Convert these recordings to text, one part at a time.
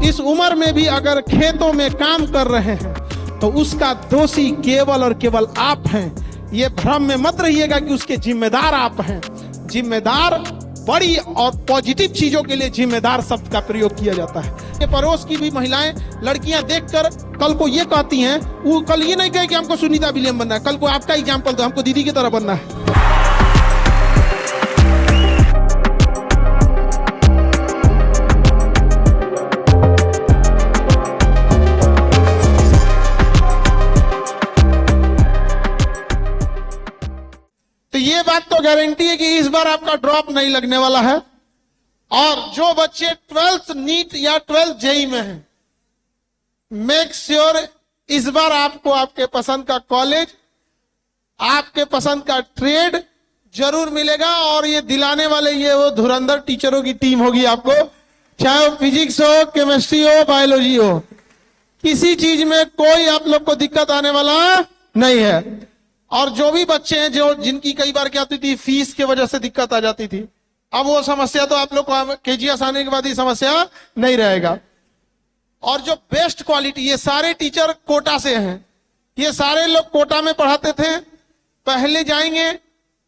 इस उम्र में भी अगर खेतों में काम कर रहे हैं तो उसका दोषी केवल और केवल आप हैं। ये भ्रम में मत रहिएगा कि उसके जिम्मेदार आप हैं। जिम्मेदार बड़ी और पॉजिटिव चीजों के लिए जिम्मेदार शब्द का प्रयोग किया जाता है। ये पड़ोस की भी महिलाएं, लड़कियां देखकर कल को ये कहती हैं, वो कल ये नहीं कहे कि हमको सुनीता विलियम बनना है, कल को आपका एग्जाम्पल दो, हमको दीदी की तरह बनना है। तो ये बात तो गारंटी है कि इस बार आपका ड्रॉप नहीं लगने वाला है। और जो बच्चे 12th नीट या 12th जेई में हैं, मेक श्योर इस बार आपको आपके पसंद का कॉलेज, आपके पसंद का ट्रेड जरूर मिलेगा। और ये दिलाने वाले ये वो धुरंधर टीचरों की टीम होगी आपको, चाहे वो फिजिक्स हो, केमिस्ट्री हो, बायोलॉजी हो, किसी चीज में कोई आप लोग को दिक्कत आने वाला नहीं है। और जो भी बच्चे हैं जो जिनकी कई बार क्या होती थी, फीस की वजह से दिक्कत आ जाती थी, अब वो समस्या तो आप लोग को केजीएस आने के बाद ही समस्या नहीं रहेगा। और जो बेस्ट क्वालिटी, ये सारे टीचर कोटा से हैं, ये सारे लोग कोटा में पढ़ाते थे। पहले जाएंगे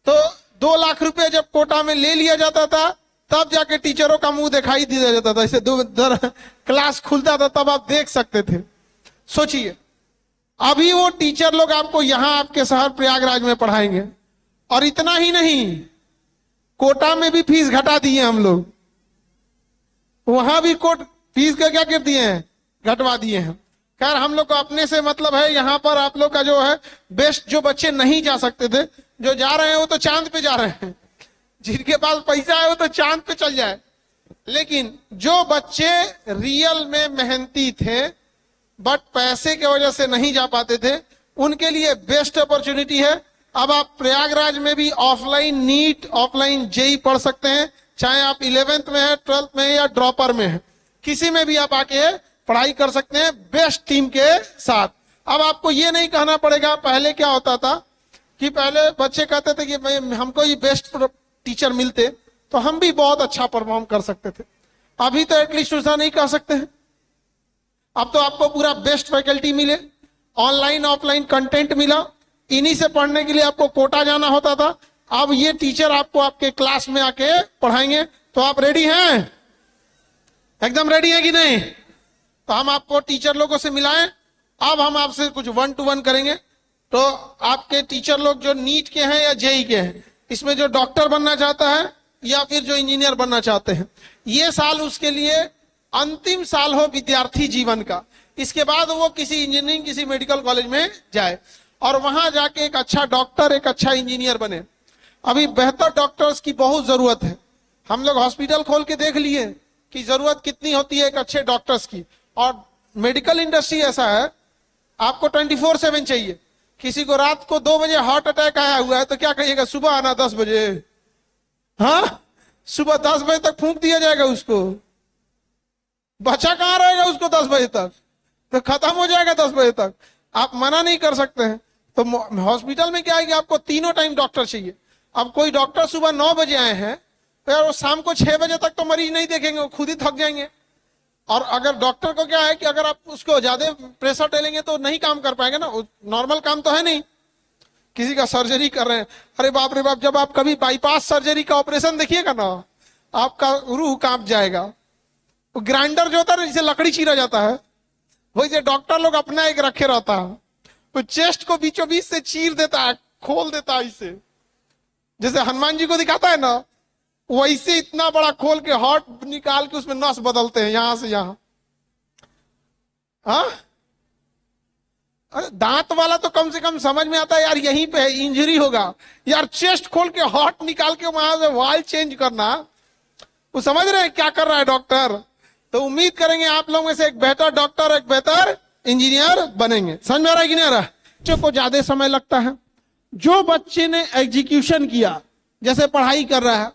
तो 2 लाख रुपए जब कोटा में ले लिया जाता था, तब जाके टीचरों का मुंह दिखाई दिया जाता था। इसे क्लास खुलता था तब आप देख सकते थे। सोचिए, अभी वो टीचर लोग आपको यहां आपके शहर प्रयागराज में पढ़ाएंगे। और इतना ही नहीं, कोटा में भी फीस घटा दिए हम लोग, वहां भी फीस का क्या कर दिए हैं, घटवा दिए हैं। खैर हम लोग को अपने से मतलब है, यहां पर आप लोग का जो है बेस्ट, जो बच्चे नहीं जा सकते थे, जो जा रहे हैं वो तो चांद पे जा रहे हैं, जिनके पास पैसा है वो तो चांद पे चल जाए। लेकिन जो बच्चे रियल में मेहनती थे बट पैसे की वजह से नहीं जा पाते थे, उनके लिए बेस्ट अपॉर्चुनिटी है। अब आप प्रयागराज में भी ऑफलाइन नीट, ऑफलाइन जेई पढ़ सकते हैं, चाहे आप 11th में है, 12th में है या ड्रॉपर में है, किसी में भी आप आके पढ़ाई कर सकते हैं बेस्ट टीम के साथ। अब आपको ये नहीं कहना पड़ेगा। पहले क्या होता था कि पहले बच्चे कहते थे कि हमको ये बेस्ट टीचर मिलते तो हम भी बहुत अच्छा परफॉर्म कर सकते थे। अभी तो एटलीस्ट ऐसा नहीं कह सकते हैं। अब तो आपको पूरा बेस्ट फैकल्टी मिले, ऑनलाइन ऑफलाइन कंटेंट मिला, इन्हीं से पढ़ने के लिए आपको कोटा जाना होता था। अब ये टीचर आपको आपके क्लास में आके पढ़ाएंगे। तो आप रेडी हैं? एकदम रेडी है कि नहीं? तो हम आपको टीचर लोगों से मिलाएं। अब हम आपसे कुछ 1 to 1 करेंगे। तो आपके टीचर लोग जो नीट के हैं या जेई के हैं, इसमें जो डॉक्टर बनना चाहता है या फिर जो इंजीनियर बनना चाहते हैं, ये साल उसके लिए अंतिम साल हो विद्यार्थी जीवन का। इसके बाद वो किसी इंजीनियरिंग, किसी मेडिकल कॉलेज में जाए और वहां जाके एक अच्छा डॉक्टर, एक अच्छा इंजीनियर बने। अभी बेहतर डॉक्टर्स की बहुत जरूरत है। हम लोग हॉस्पिटल खोल के देख लिए कि जरूरत कितनी होती है एक अच्छे डॉक्टर्स की। और मेडिकल इंडस्ट्री ऐसा है, आपको 24/7 चाहिए। किसी को रात को 2 बजे हार्ट अटैक आया हुआ है तो क्या कहिएगा, सुबह आना 10 बजे। हाँ, सुबह 10 बजे तक फूंक दिया जाएगा उसको, बचा कहां रहेगा उसको 10 बजे तक, तो खत्म हो जाएगा 10 बजे तक। आप मना नहीं कर सकते हैं। तो हॉस्पिटल में क्या है कि आपको तीनों टाइम डॉक्टर चाहिए। अब कोई डॉक्टर सुबह 9 बजे आए हैं तो यार वो शाम को 6 बजे तक तो मरीज नहीं देखेंगे, वो खुद ही थक जाएंगे। और अगर डॉक्टर को क्या है कि अगर आप उसको ज्यादा प्रेशर डालेंगे तो नहीं काम कर पाएंगे ना, नॉर्मल काम तो है नहीं। किसी का सर्जरी कर रहे हैं, अरे बाप रे बाप, जब आप कभी बाईपास सर्जरी का ऑपरेशन देखिएगा ना, आपका रूह कांप जाएगा। ग्राइंडर जो होता है जिसे लकड़ी चीरा जाता है, वैसे डॉक्टर लोग अपना एक रखे रहता है, तो चेस्ट को बीचों बीच से चीर देता है, खोल देता है। इसे जैसे हनुमान जी को दिखाता है ना, वैसे इतना बड़ा खोल के हार्ट निकाल के उसमें नस बदलते हैं यहां से यहां। हाँ, अरे दांत वाला तो कम से कम समझ में आता है यार, यहीं पे इंजरी होगा। यार चेस्ट खोल के हार्ट निकाल के वहां से वाल चेंज करना, वो समझ रहे हैं क्या कर रहा है डॉक्टर। तो उम्मीद करेंगे आप लोगों में से एक बेहतर डॉक्टर, एक बेहतर इंजीनियर बनेंगे। समझ में आ रहा है कि नहीं आ रहा? बच्चों को ज्यादा समय लगता है। जो बच्चे ने एग्जीक्यूशन किया, जैसे पढ़ाई कर रहा है,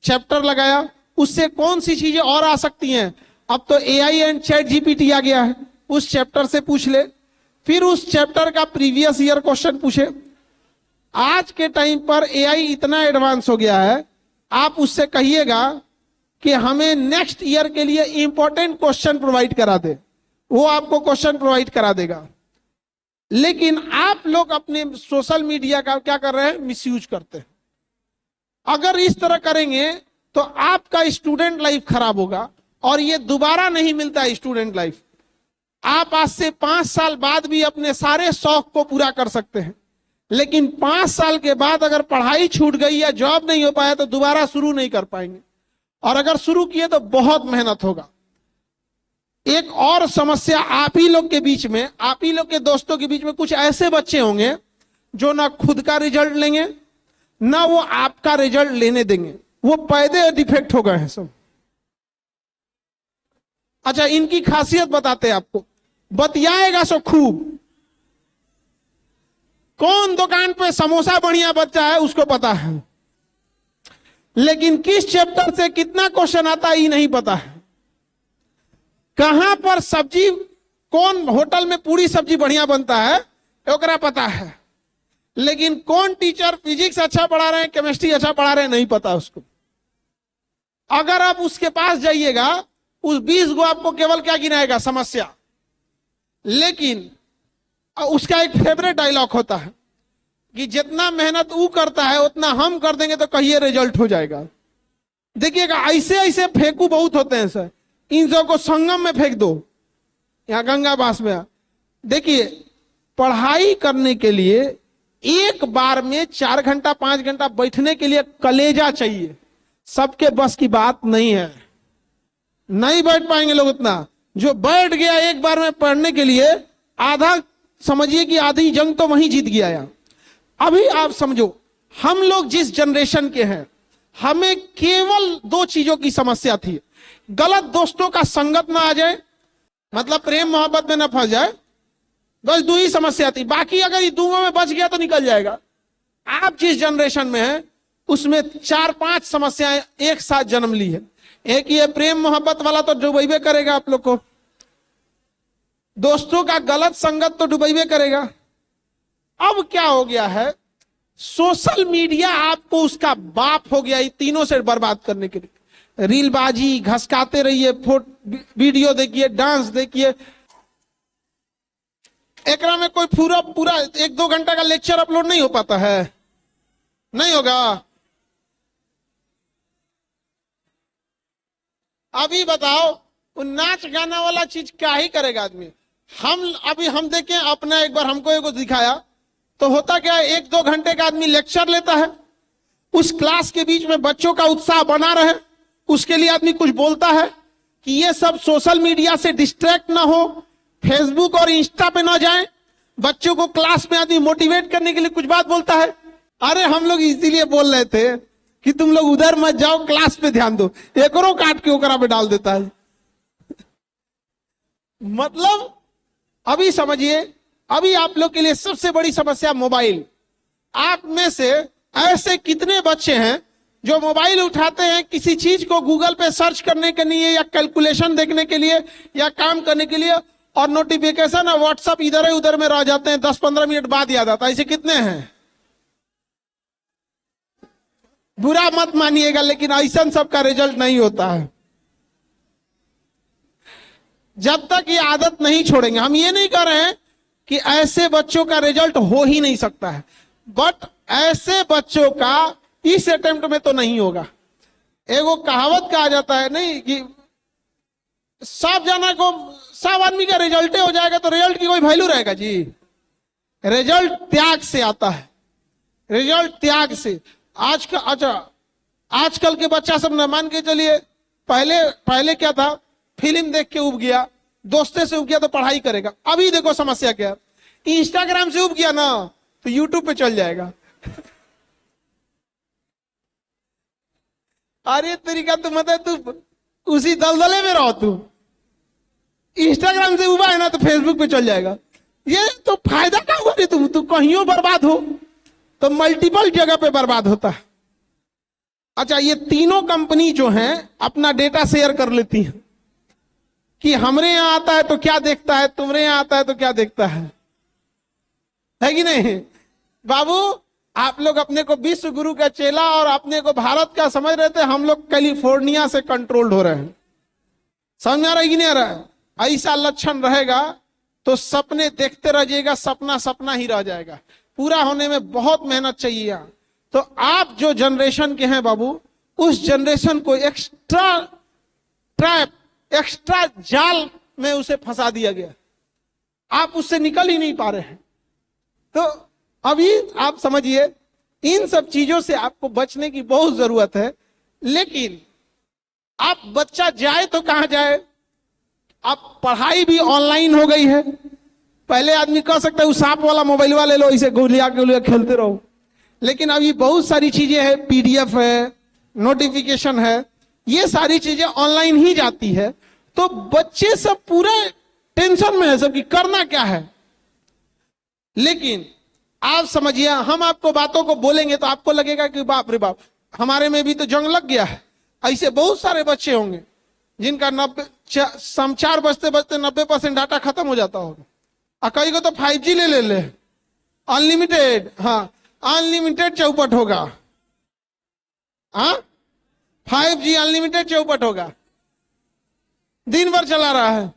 चैप्टर लगाया, उससे कौन सी चीजें और आ सकती हैं? अब तो एआई एंड चैट जीपीटी आ गया है, उस चैप्टर से पूछ ले, फिर उस चैप्टर का प्रीवियस ईयर क्वेश्चन पूछे। आज के टाइम पर एआई इतना एडवांस हो गया है, आप उससे कहिएगा कि हमें नेक्स्ट ईयर के लिए इंपॉर्टेंट क्वेश्चन प्रोवाइड करा दे, वो आपको क्वेश्चन प्रोवाइड करा देगा। लेकिन आप लोग अपने सोशल मीडिया का क्या कर रहे हैं, मिसयूज करते हैं। अगर इस तरह करेंगे तो आपका स्टूडेंट लाइफ खराब होगा और ये दोबारा नहीं मिलता है स्टूडेंट लाइफ। आप आज से 5 साल बाद भी अपने सारे शौक को पूरा कर सकते हैं, लेकिन 5 साल के बाद अगर पढ़ाई छूट गई या जॉब नहीं हो पाया तो दोबारा शुरू नहीं कर पाएंगे, और अगर शुरू किए तो बहुत मेहनत होगा। एक और समस्या आप ही लोग के बीच में, आप ही लोग के दोस्तों के बीच में कुछ ऐसे बच्चे होंगे जो ना खुद का रिजल्ट लेंगे ना वो आपका रिजल्ट लेने देंगे, वो पैदे डिफेक्ट हो गए हैं सब। अच्छा, इनकी खासियत बताते हैं आपको, बतियाएगा सो खूब। कौन दुकान पे समोसा बढ़िया बच्चा है उसको पता है, लेकिन किस चैप्टर से कितना क्वेश्चन आता है ये नहीं पता है। कहां पर सब्जी, कौन होटल में पूरी सब्जी बढ़िया बनता है ओकरा पता है, लेकिन कौन टीचर फिजिक्स अच्छा पढ़ा रहे हैं, केमिस्ट्री अच्छा पढ़ा रहे हैं, नहीं पता उसको। अगर आप उसके पास जाइएगा, उस 20 को आपको केवल क्या गिनाएगा, समस्या। लेकिन उसका एक फेवरेट डायलॉग होता है कि जितना मेहनत वो करता है उतना हम कर देंगे तो कहिए रिजल्ट हो जाएगा। देखिएगा, ऐसे ऐसे फेंकू बहुत होते हैं सर, इन सब को संगम में फेंक दो, यहां गंगा बास में। देखिए, पढ़ाई करने के लिए एक बार में 4 घंटा 5 घंटा बैठने के लिए कलेजा चाहिए, सबके बस की बात नहीं है, नहीं बैठ पाएंगे लोग उतना। जो बैठ गया एक बार में पढ़ने के लिए, आधा समझिए कि आधी जंग तो वहीं जीत गया यार। अभी आप समझो, हम लोग जिस जनरेशन के हैं, हमें केवल 2 चीजों की समस्या थी। गलत दोस्तों का संगत ना आ जाए, मतलब प्रेम मोहब्बत में ना फंस जाए, बस 2 ही समस्या थी। बाकी अगर ये दोनों में बच गया तो निकल जाएगा। आप जिस जनरेशन में हैं उसमें 4-5 समस्याएं एक साथ जन्म ली है। एक ये प्रेम मोहब्बत वाला तो डुबेबे करेगा आप लोग को, दोस्तों का गलत संगत तो डुबेबे करेगा। अब क्या हो गया है, सोशल मीडिया आपको उसका बाप हो गया, ये तीनों से बर्बाद करने के लिए। रीलबाजी, घसकाते रहिए, वीडियो देखिए, डांस देखिए, एकरा में कोई पूरा 1-2 घंटा का लेक्चर अपलोड नहीं हो पाता है, नहीं होगा। अभी बताओ, वो नाच गाना वाला चीज क्या ही करेगा आदमी। हम देखें अपना, एक बार हमको एगो दिखाया तो होता क्या है, 1-2 घंटे का आदमी लेक्चर लेता है, उस क्लास के बीच में बच्चों का उत्साह बना रहे, उसके लिए आदमी कुछ बोलता है कि ये सब सोशल मीडिया से डिस्ट्रैक्ट ना हो, फेसबुक और इंस्टा पे ना जाए, बच्चों को क्लास में आदमी मोटिवेट करने के लिए कुछ बात बोलता है। अरे हम लोग इसीलिए बोल रहे थे कि तुम लोग उधर मत जाओ, क्लास पे ध्यान दो, एकरो काट के ओकरा पे डाल देता है। मतलब अभी समझिए, अभी आप लोग के लिए सबसे बड़ी समस्या मोबाइल। आप में से ऐसे कितने बच्चे हैं जो मोबाइल उठाते हैं किसी चीज को गूगल पे सर्च करने के लिए या कैलकुलेशन देखने के लिए या काम करने के लिए, और नोटिफिकेशन और व्हाट्सएप इधर है उधर में रह जाते हैं, 10-15 मिनट बाद याद आता है। ऐसे कितने हैं? बुरा मत मानिएगा, लेकिन ऐसा सबका रिजल्ट नहीं होता है। जब तक ये आदत नहीं छोड़ेंगे, हम ये नहीं कर रहे हैं कि ऐसे बच्चों का रिजल्ट हो ही नहीं सकता है, बट ऐसे बच्चों का इस अटेम्प्ट में तो नहीं होगा। एगो कहावत कहा जाता है नहीं कि सब जना को, सब आदमी का रिजल्ट हो जाएगा तो रिजल्ट की कोई वैल्यू रहेगा जी। रिजल्ट त्याग से आता है, रिजल्ट त्याग से। आजकल के बच्चा सब न मान के चलिए, पहले क्या था, फिल्म देख के उब गया, दोस्ते से उब गया तो पढ़ाई करेगा। अभी देखो समस्या क्या, इंस्टाग्राम से उब गया ना तो यूट्यूब पे चल जाएगा। अरे तरीका तो मतलब तू उसी दलदले में रहो, तू इंस्टाग्राम से उबा है ना तो फेसबुक पे चल जाएगा। ये तो फायदा क्या हुआ रे, तू कहीं बर्बाद हो तो मल्टीपल जगह पे बर्बाद होता है। अच्छा, ये तीनों कंपनी जो हैं अपना डेटा शेयर कर लेती हैं कि हमरे यहां आता है तो क्या देखता है, तुम्हारे यहां आता है तो क्या देखता है कि नहीं बाबू? आप लोग अपने को विश्व गुरु का चेला और अपने को भारत का समझ रहे थे, हम लोग कैलिफोर्निया से कंट्रोल्ड हो रहे हैं। समझ में आ रहा है कि नहीं आ रहा है? ऐसा लक्षण रहेगा तो सपने देखते रह जाइएगा, सपना सपना ही रह जाएगा। पूरा होने में बहुत मेहनत चाहिए। तो आप जो जनरेशन के हैं बाबू, उस जनरेशन को एक्स्ट्रा ट्रैप, एक्स्ट्रा जाल में उसे फंसा दिया गया, आप उससे निकल ही नहीं पा रहे हैं। तो अभी आप समझिए, इन सब चीजों से आपको बचने की बहुत जरूरत है। लेकिन आप बच्चा जाए तो कहां जाए? अब पढ़ाई भी ऑनलाइन हो गई है। पहले आदमी कह सकता है उस सांप वाला मोबाइल वाले लो, इसे गोलियां गोलियां खेलते रहो। लेकिन अभी बहुत सारी चीजें हैं, पीडीएफ है, नोटिफिकेशन है, ये सारी चीजें ऑनलाइन ही जाती है। तो बच्चे सब पूरे टेंशन में है सब कि करना क्या है। लेकिन आप समझिए, हम आपको बातों को बोलेंगे तो आपको लगेगा कि बाप रे बाप, हमारे में भी तो जंग लग गया है। ऐसे बहुत सारे बच्चे होंगे जिनका 4 बजते बजते 90% डाटा खत्म हो जाता होगा। और कई को तो 5G ले अनलिमिटेड। हाँ, अनलिमिटेड चौपट होगा। हाँ, 5G अनलिमिटेड चौपट होगा, दिन भर चला रहा है।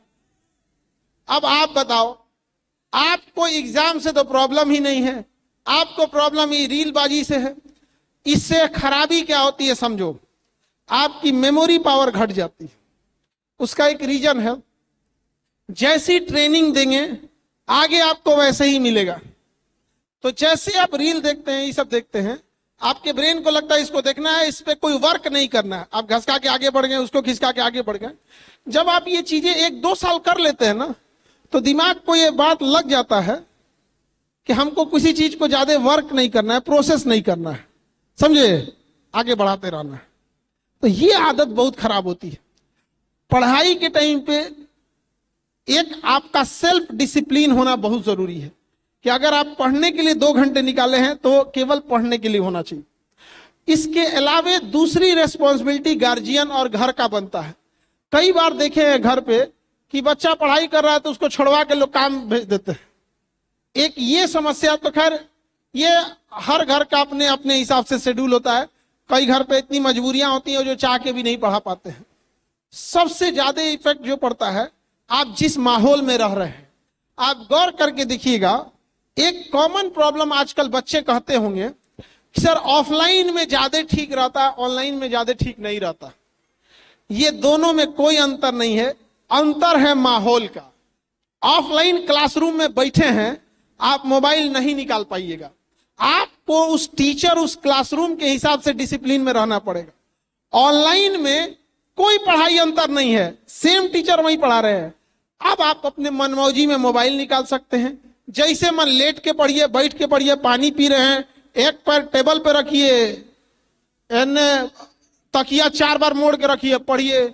अब आप बताओ, आपको एग्जाम से तो प्रॉब्लम ही नहीं है, आपको प्रॉब्लम ये रीलबाजी से है। इससे खराबी क्या होती है समझो, आपकी मेमोरी पावर घट जाती है। उसका एक रीजन है, जैसी ट्रेनिंग देंगे आगे आपको वैसे ही मिलेगा। तो जैसे आप रील देखते हैं, ये सब देखते हैं, आपके ब्रेन को लगता है इसको देखना है, इस पे कोई वर्क नहीं करना है, आप घसका के आगे बढ़ गए, उसको खिसका के आगे बढ़ गए। जब आप ये चीजें 1-2 साल कर लेते हैं ना, तो दिमाग को ये बात लग जाता है कि हमको किसी चीज को ज्यादा वर्क नहीं करना है, प्रोसेस नहीं करना है, समझे, आगे बढ़ाते रहना है। तो ये आदत बहुत खराब होती है। पढ़ाई के टाइम पे एक आपका सेल्फ डिसिप्लिन होना बहुत जरूरी है कि अगर आप पढ़ने के लिए 2 घंटे निकाले हैं तो केवल पढ़ने के लिए होना चाहिए। इसके अलावे दूसरी रेस्पॉन्सिबिलिटी गार्जियन और घर का बनता है। कई बार देखे हैं घर पे कि बच्चा पढ़ाई कर रहा है तो उसको छुड़वा के लोग काम भेज देते हैं। एक ये समस्या तो खैर ये हर घर का अपने अपने हिसाब से शेड्यूल होता है। कई घर पे इतनी मजबूरियां होती हैं जो चाह के भी नहीं पढ़ा पाते हैं। सबसे ज्यादा इफेक्ट जो पड़ता है, आप जिस माहौल में रह रहे हैं। आप गौर करके देखिएगा, एक कॉमन प्रॉब्लम आजकल बच्चे कहते होंगे कि सर ऑफलाइन में ज्यादा ठीक रहता है, ऑनलाइन में ज्यादा ठीक नहीं रहता। ये दोनों में कोई अंतर नहीं है, अंतर है माहौल का। ऑफलाइन क्लासरूम में बैठे हैं, आप मोबाइल नहीं निकाल पाइएगा। आपको उस टीचर, उस क्लासरूम के हिसाब से डिसिप्लिन में रहना पड़ेगा। ऑनलाइन में कोई पढ़ाई अंतर नहीं है, सेम टीचर वहीं पढ़ा रहे हैं। अब आप अपने मनमौजी में मोबाइल निकाल सकते हैं, जैसे मन लेट के पढ़िए, बैठ के पढ़िए, पानी पी रहे हैं, एक पैर टेबल पे रखिए, तकिया 4 बार मोड़ के रखिए, पढ़िए।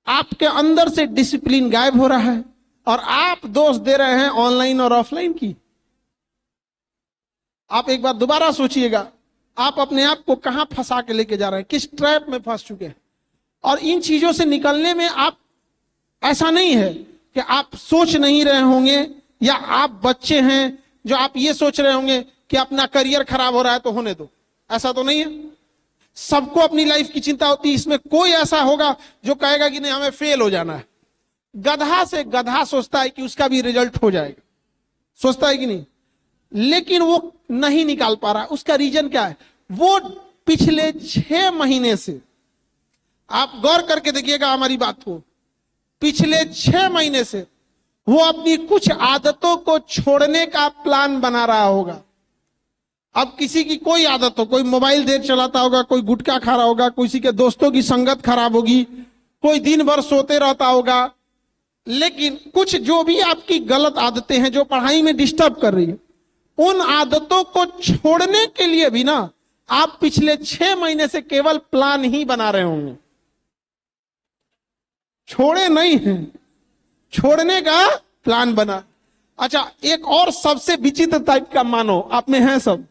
आपके अंदर से डिसिप्लिन गायब हो रहा है और आप दोष दे रहे हैं ऑनलाइन और ऑफलाइन की। आप एक बार दोबारा सोचिएगा, आप अपने आप को कहां फंसा के लेके जा रहे हैं, किस ट्रैप में फंस चुके हैं। और इन चीजों से निकलने में आप, ऐसा नहीं है कि आप सोच नहीं रहे होंगे या आप बच्चे हैं जो आप ये सोच रहे होंगे कि अपना करियर खराब हो रहा है तो होने दो, ऐसा तो नहीं है। सबको अपनी लाइफ की चिंता होती है। इसमें कोई ऐसा होगा जो कहेगा कि नहीं हमें फेल हो जाना है। गधा से गधा सोचता है कि उसका भी रिजल्ट हो जाएगा, सोचता है कि नहीं, लेकिन वो नहीं निकाल पा रहा। उसका रीजन क्या है? वो पिछले 6 महीने से, आप गौर करके देखिएगा हमारी बात को, पिछले 6 महीने से वो अपनी कुछ आदतों को छोड़ने का प्लान बना रहा होगा। अब किसी की कोई आदत हो, कोई मोबाइल देर चलाता होगा, कोई गुटखा खा रहा होगा, किसी के दोस्तों की संगत खराब होगी, कोई दिन भर सोते रहता होगा। लेकिन कुछ जो भी आपकी गलत आदतें हैं जो पढ़ाई में डिस्टर्ब कर रही है, उन आदतों को छोड़ने के लिए भी ना आप पिछले 6 महीने से केवल प्लान ही बना रहे होंगे, छोड़े नहीं हैं, छोड़ने का प्लान बना। अच्छा, एक और सबसे विचित्र टाइप का मानो आप में है सब,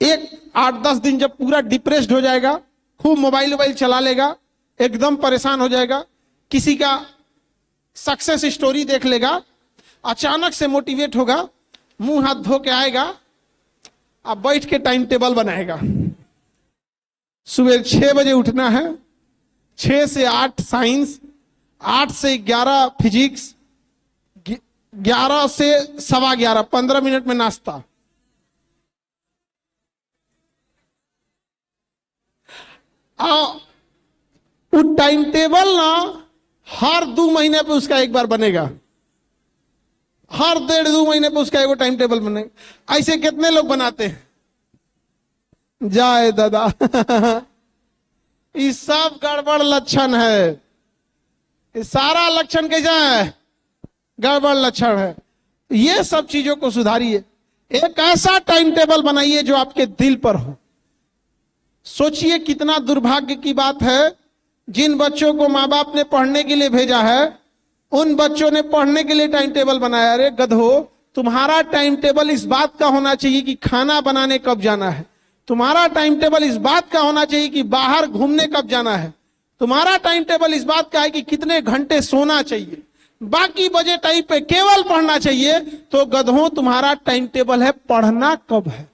एक 8-10 दिन जब पूरा डिप्रेस्ड हो जाएगा, खूब मोबाइल चला लेगा, एकदम परेशान हो जाएगा, किसी का सक्सेस स्टोरी देख लेगा, अचानक से मोटिवेट होगा, मुंह हाथ धो के आएगा, अब बैठ के टाइम टेबल बनाएगा। सुबह 6 बजे उठना है, 6 से 8 साइंस, 8 से 11 फिजिक्स, 11 से 11:15, 15 मिनट में नाश्ता। वो टाइम टेबल ना हर 2 महीने पे उसका एक बार बनेगा, हर 1.5-2 महीने पे उसका एक टाइम टेबल बनेगा। ऐसे कितने लोग बनाते हैं? जाए दादा ये सब गड़बड़ लक्षण है। ये सारा लक्षण कैसा है? गड़बड़ लक्षण है। ये सब चीजों को सुधारिए। एक ऐसा टाइम टेबल बनाइए जो आपके दिल पर हो। सोचिए कितना दुर्भाग्य की बात है, जिन बच्चों को माँ बाप ने पढ़ने के लिए भेजा है उन बच्चों ने पढ़ने के लिए टाइम टेबल बनाया। अरे गधो, तुम्हारा टाइम टेबल इस बात का होना चाहिए कि खाना बनाने कब जाना है। तुम्हारा टाइम टेबल इस बात का होना चाहिए कि बाहर घूमने कब जाना है। तुम्हारा टाइम टेबल इस बात का है कि कितने घंटे सोना चाहिए। बाकी बजे टाइम पे केवल पढ़ना चाहिए। तो गधों, तुम्हारा टाइम टेबल है पढ़ना कब है,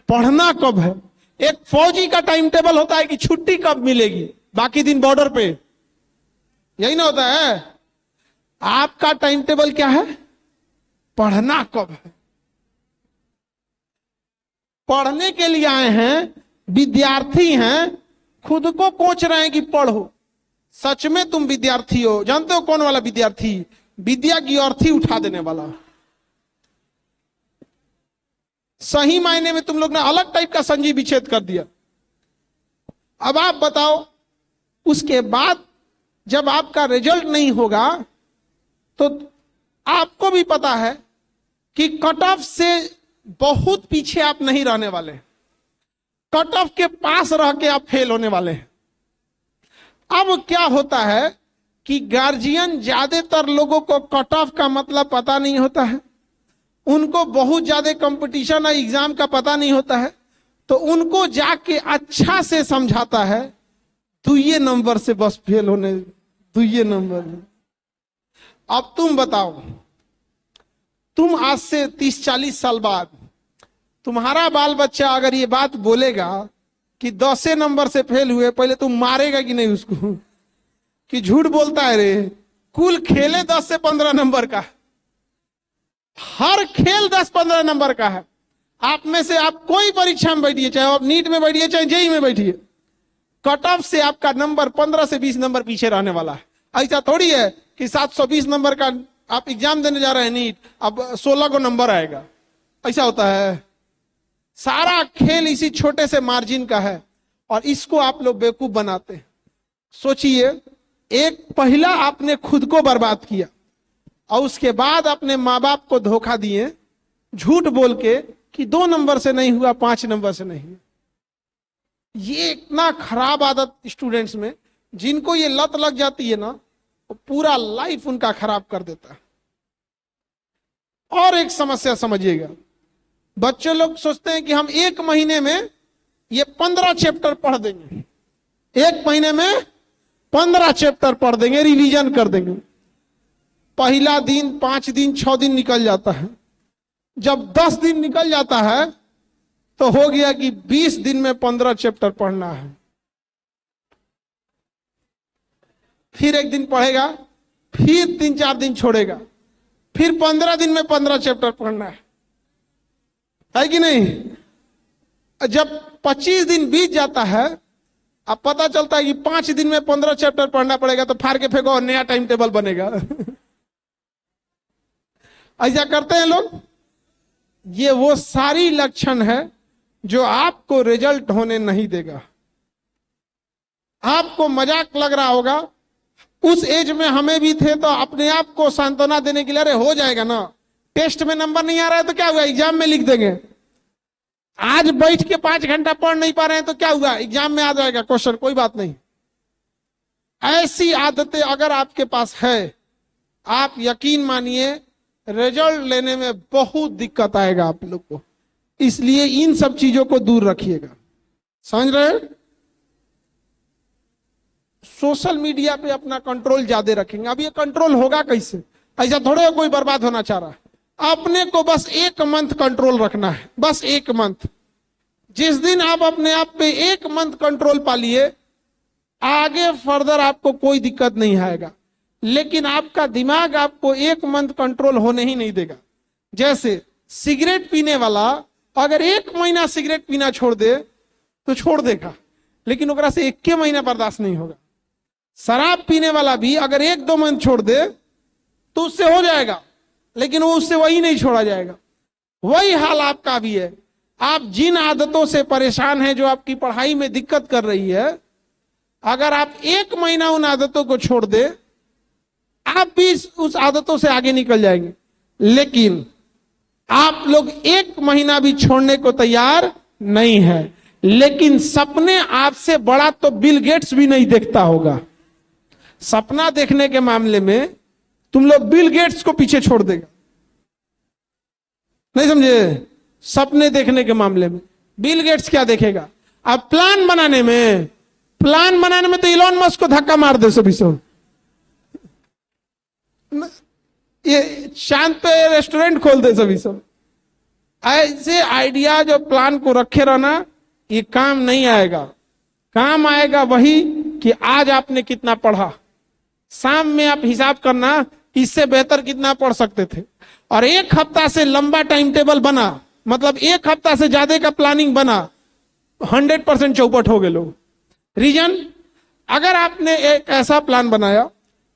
पढ़ना कब है। एक फौजी का टाइम टेबल होता है कि छुट्टी कब मिलेगी, बाकी दिन बॉर्डर पे, यही ना होता है। आपका टाइम टेबल क्या है? पढ़ना कब है। पढ़ने के लिए आए हैं, विद्यार्थी हैं, खुद को कोच रहे हैं कि पढ़ो। सच में तुम विद्यार्थी हो? जानते हो कौन वाला विद्यार्थी? विद्या की अर्थी उठा देने वाला। सही मायने में तुम लोग ने अलग टाइप का संजीव विच्छेद कर दिया। अब आप बताओ, उसके बाद जब आपका रिजल्ट नहीं होगा तो आपको भी पता है कि कट ऑफ से बहुत पीछे आप नहीं रहने वाले, कट ऑफ के पास रह के आप फेल होने वाले हैं। अब क्या होता है कि गार्जियन, ज्यादातर लोगों को कट ऑफ का मतलब पता नहीं होता है। उनको बहुत ज्यादा कंपटीशन है, एग्जाम का पता नहीं होता है, तो उनको जाके अच्छा से समझाता है, 2 नंबर से बस फेल होने, 2 नंबर। अब तुम बताओ, तुम आज से 30-40 साल बाद तुम्हारा बाल बच्चा अगर ये बात बोलेगा कि 10 नंबर से फेल हुए, पहले तुम मारेगा कि नहीं उसको कि झूठ बोलता है रे। कुल खेले 10 से 15 नंबर का, हर खेल 10-15 नंबर का है। आप में से आप कोई परीक्षा में बैठिए, चाहे आप नीट में बैठिए चाहे जेई में बैठिए, कट ऑफ से आपका नंबर 15 से 20 नंबर पीछे रहने वाला है। ऐसा थोड़ी है कि 720 नंबर का आप एग्जाम देने जा रहे हैं नीट, अब 16 को नंबर आएगा, ऐसा होता है? सारा खेल इसी छोटे से मार्जिन का है और इसको आप लोग बेवकूफ बनाते हैं। सोचिए, एक पहला आपने खुद को बर्बाद किया और उसके बाद अपने माँ बाप को धोखा दिए झूठ बोल के कि 2 नंबर से नहीं हुआ, 5 नंबर से नहीं हुआ। ये इतना खराब आदत स्टूडेंट्स में, जिनको ये लत लग जाती है ना, वो पूरा लाइफ उनका खराब कर देता है। और एक समस्या समझिएगा, बच्चे लोग सोचते हैं कि हम 1 महीने में ये 15 चैप्टर पढ़ देंगे, 1 महीने में 15 चैप्टर पढ़ देंगे, रिवीजन कर देंगे। पहला दिन, 5 दिन, 6 दिन निकल जाता है। जब 10 दिन निकल जाता है तो हो गया कि 20 दिन में 15 चैप्टर पढ़ना है। फिर 1 दिन पढ़ेगा, फिर 3-4 दिन छोड़ेगा, फिर 15 दिन में 15 चैप्टर पढ़ना है कि नहीं? जब 25 दिन बीत जाता है, अब पता चलता है कि 5 दिन में 15 चैप्टर पढ़ना पड़ेगा, तो फाड़ के फेंको और नया टाइम टेबल बनेगा। ऐसा करते हैं लोग। ये वो सारी लक्षण है जो आपको रिजल्ट होने नहीं देगा। आपको मजाक लग रहा होगा, उस एज में हमें भी थे तो अपने आप को सांत्वना देने के लिए, अरे हो जाएगा ना, टेस्ट में नंबर नहीं आ रहा है तो क्या हुआ, एग्जाम में लिख देंगे। आज बैठ के 5 घंटा पढ़ नहीं पा रहे हैं तो क्या हुआ, एग्जाम में आ जाएगा क्वेश्चन, कोई बात नहीं। ऐसी आदतें अगर आपके पास है, आप यकीन मानिए रिजल्ट लेने में बहुत दिक्कत आएगा आप लोग को। इसलिए इन सब चीजों को दूर रखिएगा, समझ रहे? सोशल मीडिया पे अपना कंट्रोल ज्यादा रखेंगे। अब ये कंट्रोल होगा कैसे? ऐसा थोड़े कोई बर्बाद होना चाह रहा है। अपने को बस 1 मंथ कंट्रोल रखना है, बस 1 मंथ। जिस दिन आप अपने आप पे 1 मंथ कंट्रोल पा लिए, आगे फर्दर आपको कोई दिक्कत नहीं आएगा। लेकिन आपका दिमाग आपको 1 मंथ कंट्रोल होने ही नहीं देगा। जैसे सिगरेट पीने वाला अगर 1 महीना सिगरेट पीना छोड़ दे तो छोड़ देगा, लेकिन ओकरा से 1 महीना बर्दाश्त नहीं होगा। शराब पीने वाला भी अगर 1-2 मंथ छोड़ दे तो उससे हो जाएगा, लेकिन वो उससे वही नहीं छोड़ा जाएगा। वही हाल आपका भी है। आप जिन आदतों से परेशान हैं, जो आपकी पढ़ाई में दिक्कत कर रही है, अगर आप 1 महीना उन आदतों को छोड़ दे, आप भी उस आदतों से आगे निकल जाएंगे। लेकिन आप लोग 1 महीना भी छोड़ने को तैयार नहीं है। लेकिन सपने आपसे बड़ा तो बिल गेट्स भी नहीं देखता होगा। सपना देखने के मामले में तुम लोग बिल गेट्स को पीछे छोड़ देगा, नहीं समझे? सपने देखने के मामले में बिल गेट्स क्या देखेगा? अब प्लान बनाने में तो इलॉन मस्क को धक्का मार दे सभी सब। ये चांद पे रेस्टोरेंट खोल दे सभी सब। ऐसे आइडिया जो प्लान को रखे रहना, ये काम नहीं आएगा। काम आएगा वही कि आज आपने कितना पढ़ा, शाम में आप हिसाब करना इससे बेहतर कितना पढ़ सकते थे। और 1 हफ्ता से लंबा टाइम टेबल बना, मतलब 1 हफ्ता से ज्यादा का प्लानिंग बना, 100% चौपट हो गए लोग। रीजन, अगर आपने एक ऐसा प्लान बनाया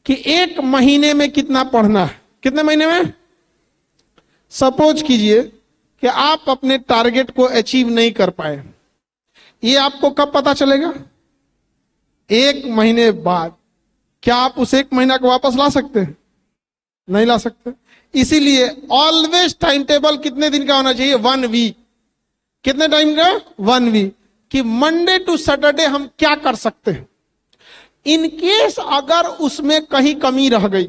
कि 1 महीने में कितना पढ़ना है, कितने महीने में, सपोज कीजिए कि आप अपने टारगेट को अचीव नहीं कर पाए, ये आपको कब पता चलेगा? 1 महीने बाद। क्या आप उस 1 महीना को वापस ला सकते हैं? नहीं ला सकते। इसीलिए ऑलवेज टाइम टेबल कितने दिन का होना चाहिए? 1 वीक। कितने टाइम का? 1 वीक। कि मंडे टू सैटरडे हम क्या कर सकते हैं। इन केस अगर उसमें कहीं कमी रह गई,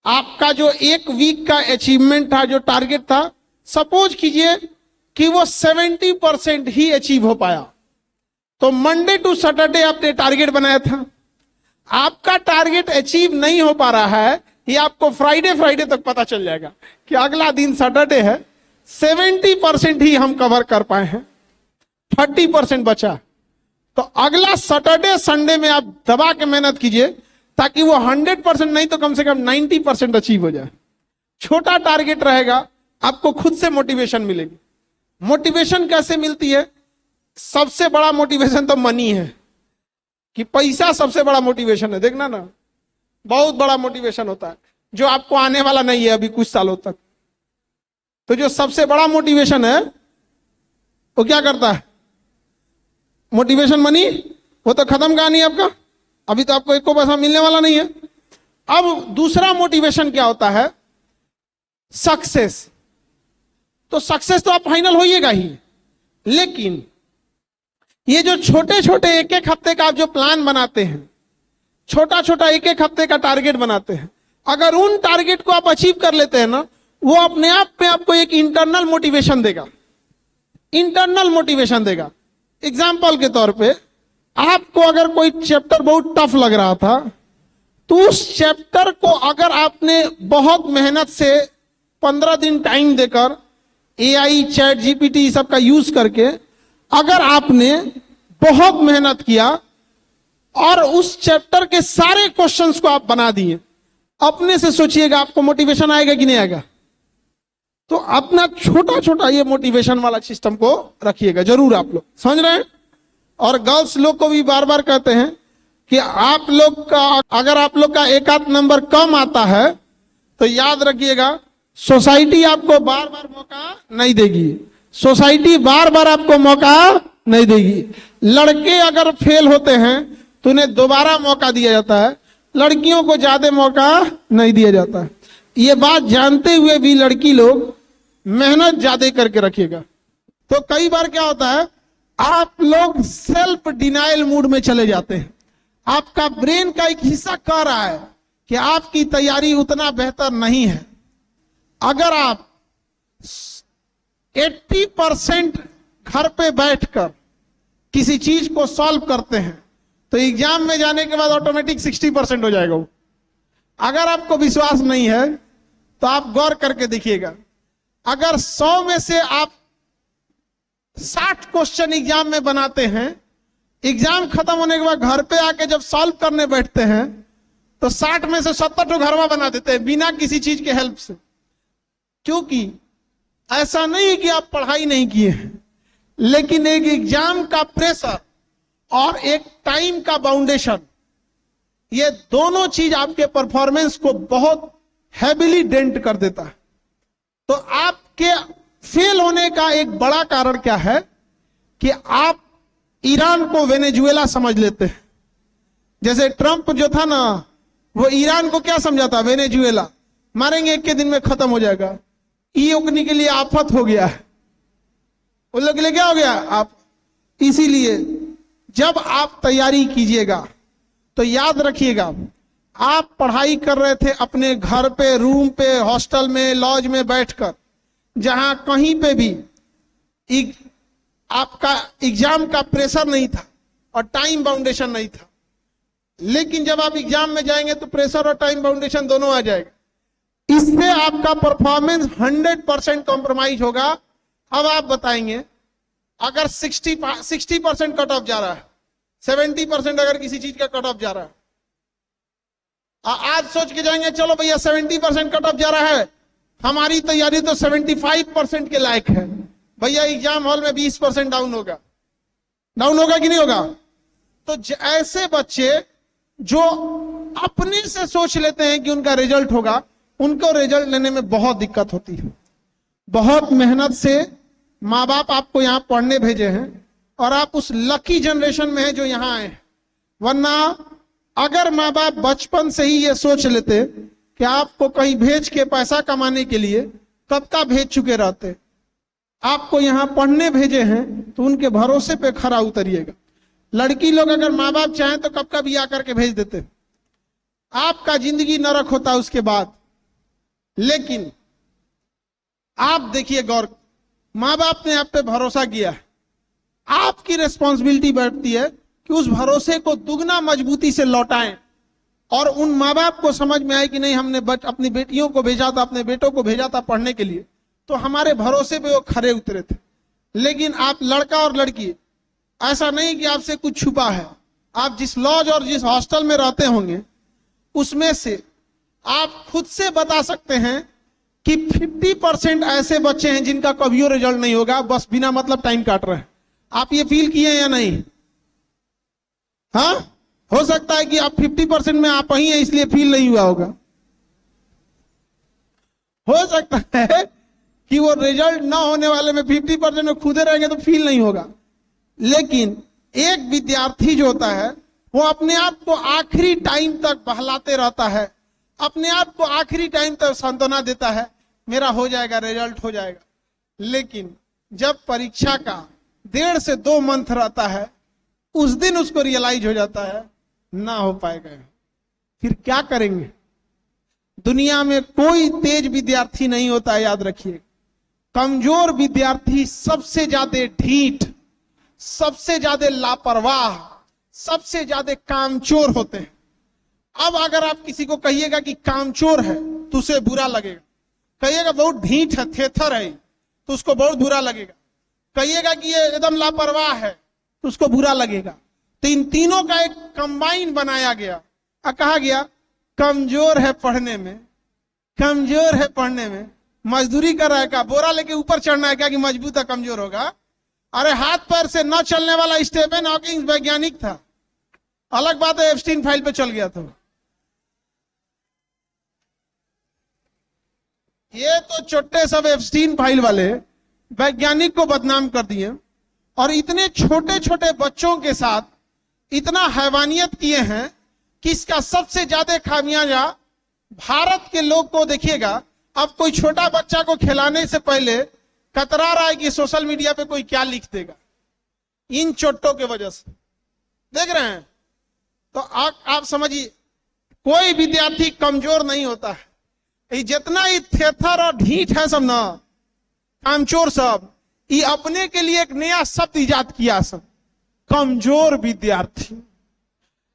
आपका जो 1 वीक का अचीवमेंट था, जो टारगेट था, सपोज कीजिए कि वो 70% ही अचीव हो पाया, तो मंडे टू सैटरडे आपने टारगेट बनाया था, आपका टारगेट अचीव नहीं हो पा रहा है, ये आपको फ्राइडे तक पता चल जाएगा कि अगला दिन सैटरडे है, 70% ही हम कवर कर पाए हैं, 30% बचा। तो अगला सैटरडे संडे में आप दबा के मेहनत कीजिए, ताकि वो 100% नहीं तो कम से कम 90% अचीव हो जाए। छोटा टारगेट रहेगा, आपको खुद से मोटिवेशन मिलेगी। मोटिवेशन कैसे मिलती है? सबसे बड़ा मोटिवेशन तो मनी है, कि पैसा सबसे बड़ा मोटिवेशन है। देखना ना, बहुत बड़ा मोटिवेशन होता है, जो आपको आने वाला नहीं है अभी कुछ सालों तक। तो जो सबसे बड़ा मोटिवेशन है वो क्या करता है? मोटिवेशन मनी, वो तो खत्म कहानी है आपका, अभी तो आपको 1 पैसा मिलने वाला नहीं है। अब दूसरा मोटिवेशन क्या होता है? सक्सेस। तो सक्सेस तो आप फाइनल होइएगा ही, लेकिन ये जो छोटे छोटे 1-1 हफ्ते का आप जो प्लान बनाते हैं, छोटा छोटा 1-1 हफ्ते का टारगेट बनाते हैं, अगर उन टारगेट को आप अचीव कर लेते हैं ना, वो अपने आप में आपको एक इंटरनल मोटिवेशन देगा। इंटरनल मोटिवेशन देगा। एग्जाम्पल के तौर पे, आपको अगर कोई चैप्टर बहुत टफ लग रहा था, तो उस चैप्टर को अगर आपने बहुत मेहनत से 15 दिन टाइम देकर AI, चैट GPT सब का यूज करके अगर आपने बहुत मेहनत किया और उस चैप्टर के सारे क्वेश्चंस को आप बना दिए, अपने से सोचिएगा आपको मोटिवेशन आएगा कि नहीं आएगा? तो अपना छोटा छोटा ये मोटिवेशन वाला सिस्टम को रखिएगा जरूर। आप लोग समझ रहे हैं? और गर्ल्स लोग को भी बार बार कहते हैं कि आप लोग का, अगर आप लोग का 1-8 नंबर कम आता है तो याद रखिएगा, सोसाइटी आपको बार बार मौका नहीं देगी। सोसाइटी बार बार आपको मौका नहीं देगी। लड़के अगर फेल होते हैं तो उन्हें दोबारा मौका दिया जाता है, लड़कियों को ज्यादा मौका नहीं दिया जाता है। ये बात जानते हुए भी लड़की लोग मेहनत ज्यादा करके रखिएगा। तो कई बार क्या होता है, आप लोग सेल्फ डिनाइल मूड में चले जाते हैं। आपका ब्रेन का एक हिस्सा कह रहा है कि आपकी तैयारी उतना बेहतर नहीं है। अगर आप 80% घर पे बैठकर किसी चीज को सॉल्व करते हैं तो एग्जाम में जाने के बाद ऑटोमेटिक 60% हो जाएगा वो। अगर आपको विश्वास नहीं है तो आप गौर करके देखिएगा, अगर 100 में से आप 60 क्वेश्चन एग्जाम में बनाते हैं, एग्जाम खत्म होने के बाद घर पे आके जब सॉल्व करने बैठते हैं तो 60 में से 70 तो घरवा बना देते हैं बिना किसी चीज के हेल्प से। क्योंकि ऐसा नहीं कि आप पढ़ाई नहीं किए हैं, लेकिन एक एग्जाम का प्रेशर और एक टाइम का बाउंडेशन, ये दोनों चीज आपके परफॉर्मेंस को बहुत हैविली डेंट कर देता है। तो आपके फेल होने का एक बड़ा कारण क्या है कि आप ईरान को वेनेजुएला समझ लेते हैं। जैसे ट्रंप जो था ना, वो ईरान को क्या समझा था? वेनेजुएला, मारेंगे एक के दिन में खत्म हो जाएगा। ई उकनी के लिए आफत हो गया है, उन लोग के लिए क्या हो गया? आप। इसीलिए जब आप तैयारी कीजिएगा तो याद रखिएगा, आप पढ़ाई कर रहे थे अपने घर पे, रूम पे, हॉस्टल में, लॉज में बैठकर, जहां कहीं पे भी आपका एग्जाम का प्रेशर नहीं था और टाइम बाउंडेशन नहीं था। लेकिन जब आप एग्जाम में जाएंगे तो प्रेशर और टाइम बाउंडेशन दोनों आ जाएगा। इससे आपका परफॉर्मेंस 100% कॉम्प्रोमाइज होगा। अब आप बताएंगे, अगर 60% कट ऑफ जा रहा है, 70% अगर किसी चीज का कट ऑफ जा रहा है, आज सोच के जाएंगे चलो भैया 70% कट ऑफ जा रहा है, हमारी तैयारी तो 75% के लायक है, भैया एग्जाम हॉल में 20% डाउन होगा। डाउन होगा कि नहीं होगा? तो ऐसे बच्चे जो अपने से सोच लेते हैं कि उनका रिजल्ट होगा, उनको रिजल्ट लेने में बहुत दिक्कत होती है। बहुत मेहनत से माँ बाप आपको यहां पढ़ने भेजे हैं और आप उस लकी जनरेशन में हैं जो यहां आए हैं। वरना अगर माँ बाप बचपन से ही ये सोच लेते कि आपको कहीं भेज के पैसा कमाने के लिए, कब का भेज चुके रहते। आपको यहां पढ़ने भेजे हैं तो उनके भरोसे पे खरा उतरिएगा। लड़की लोग अगर माँ बाप चाहें तो कब का भी आकर के भेज देते, आपका जिंदगी नरक होता उसके बाद। लेकिन आप देखिए गौर, माँ बाप ने आप पे भरोसा किया है, आपकी रिस्पॉन्सिबिलिटी बढ़ती है कि उस भरोसे को दुगना मजबूती से लौटाएं और उन माँ बाप को समझ में आए कि नहीं, हमने अपनी बेटियों को भेजा था, अपने बेटों को भेजा था पढ़ने के लिए, तो हमारे भरोसे पे वो खरे उतरे थे। लेकिन आप लड़का और लड़की, ऐसा नहीं कि आपसे कुछ छुपा है। आप जिस लॉज और जिस हॉस्टल में रहते होंगे, उसमें से आप खुद से बता सकते हैं कि 50% ऐसे बच्चे हैं जिनका कभी रिजल्ट नहीं होगा, बस बिना मतलब टाइम काट रहे हैं। आप ये फील किए या नहीं? हाँ, हो सकता है कि आप 50% में आप ही हैं इसलिए फील नहीं हुआ होगा। हो सकता है कि वो रिजल्ट ना होने वाले में 50% में खुदे रहेंगे तो फील नहीं होगा। लेकिन एक विद्यार्थी जो होता है वो अपने आप को आखिरी टाइम तक बहलाते रहता है, अपने आप को आखिरी टाइम तक सांत्वना देता है, मेरा हो जाएगा, रिजल्ट हो जाएगा। लेकिन जब परीक्षा का 1.5 से 2 मंथ रहता है, उस दिन उसको रियलाइज हो जाता है ना हो पाएगा। फिर क्या करेंगे? दुनिया में कोई तेज विद्यार्थी नहीं होता, याद रखिए। कमजोर विद्यार्थी सबसे ज्यादा ढीठ, सबसे ज्यादा लापरवाह, सबसे ज्यादा कामचोर होते हैं। अब अगर आप किसी को कहिएगा कि कामचोर है तो उसे बुरा लगेगा, कहिएगा बहुत ढीठ है, थेथर है, तो उसको बहुत बुरा लगेगा, कहिएगा कि ये एकदम लापरवाह है तो उसको बुरा लगेगा। तो इन तीनों का एक कंबाइन बनाया गया, कहा गया कमजोर है पढ़ने में, कमजोर है पढ़ने में, मजदूरी कर रहा है, क्या बोरा लेके ऊपर चढ़ना है क्या कि मजबूत है, कमजोर होगा? अरे हाथ पैर से न चलने वाला स्टीफन हॉकिंग वैज्ञानिक था, अलग बात है एप्स्टीन फाइल पे चल गया तो। ये तो छोटे सब एप्स्टीन फाइल वाले वैज्ञानिक को बदनाम कर दिए और इतने छोटे छोटे बच्चों के साथ इतना हैवानियत किए हैं कि इसका सबसे ज्यादा खामियाजा भारत के लोग को देखिएगा। अब कोई छोटा बच्चा को खिलाने से पहले कतरा रहा है कि सोशल मीडिया पे कोई क्या लिख देगा, इन चोटों के वजह से। देख रहे हैं? तो आप समझिए, कोई विद्यार्थी कमजोर नहीं होता है। ये जितना ही थेथर और ढीठ है सब ना, कामचोर सब, ये अपने के लिए एक नया शब्द इजाद किया सब, कमजोर विद्यार्थी।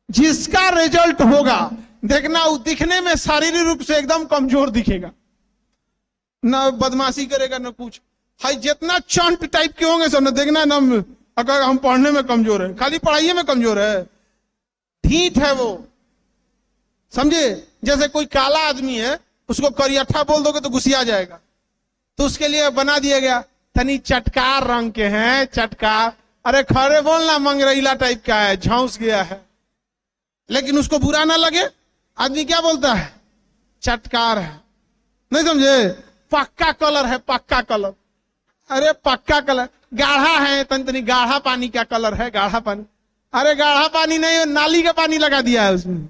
जिसका रिजल्ट होगा देखना, वो दिखने में शारीरिक रूप से एकदम कमजोर दिखेगा, ना बदमाशी करेगा ना कुछ। हाई जितना चंट टाइप के होंगे सब, ना देखना ना अगर हम पढ़ने में कमजोर है, खाली पढ़ाई में कमजोर है, ढीठ है वो, समझे। जैसे कोई काला आदमी है, उसको करियठा बोल दोगे तो गुस्सिया जाएगा, तो उसके लिए बना दिया गया तनी चटकार रंग के हैं, चटकार। अरे खरे बोलना, मंगरैला टाइप का है, झौंस गया है, लेकिन उसको बुरा ना लगे, आदमी क्या बोलता है, चटकार है। नहीं समझे, पक्का कलर है, पक्का कलर। अरे पक्का कलर, गाढ़ा है, तनी गाढ़ा पानी का कलर है, गाढ़ा पानी। अरे गाढ़ा पानी नहीं, नाली का पानी लगा दिया है उसमें,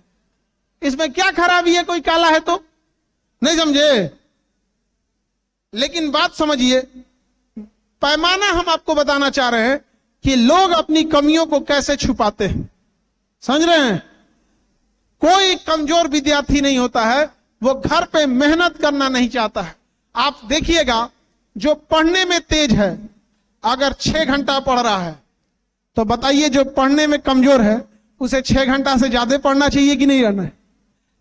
इसमें क्या खराबी है, कोई काला है तो। नहीं समझे। लेकिन बात समझिए, पैमाना हम आपको बताना चाह रहे हैं कि लोग अपनी कमियों को कैसे छुपाते हैं, समझ रहे हैं। कोई कमजोर विद्यार्थी नहीं होता है, वो घर पे मेहनत करना नहीं चाहता है। आप देखिएगा, जो पढ़ने में तेज है, अगर 6 घंटा पढ़ रहा है, तो बताइए जो पढ़ने में कमजोर है, उसे 6 घंटा से ज्यादा पढ़ना चाहिए कि नहीं रहना है।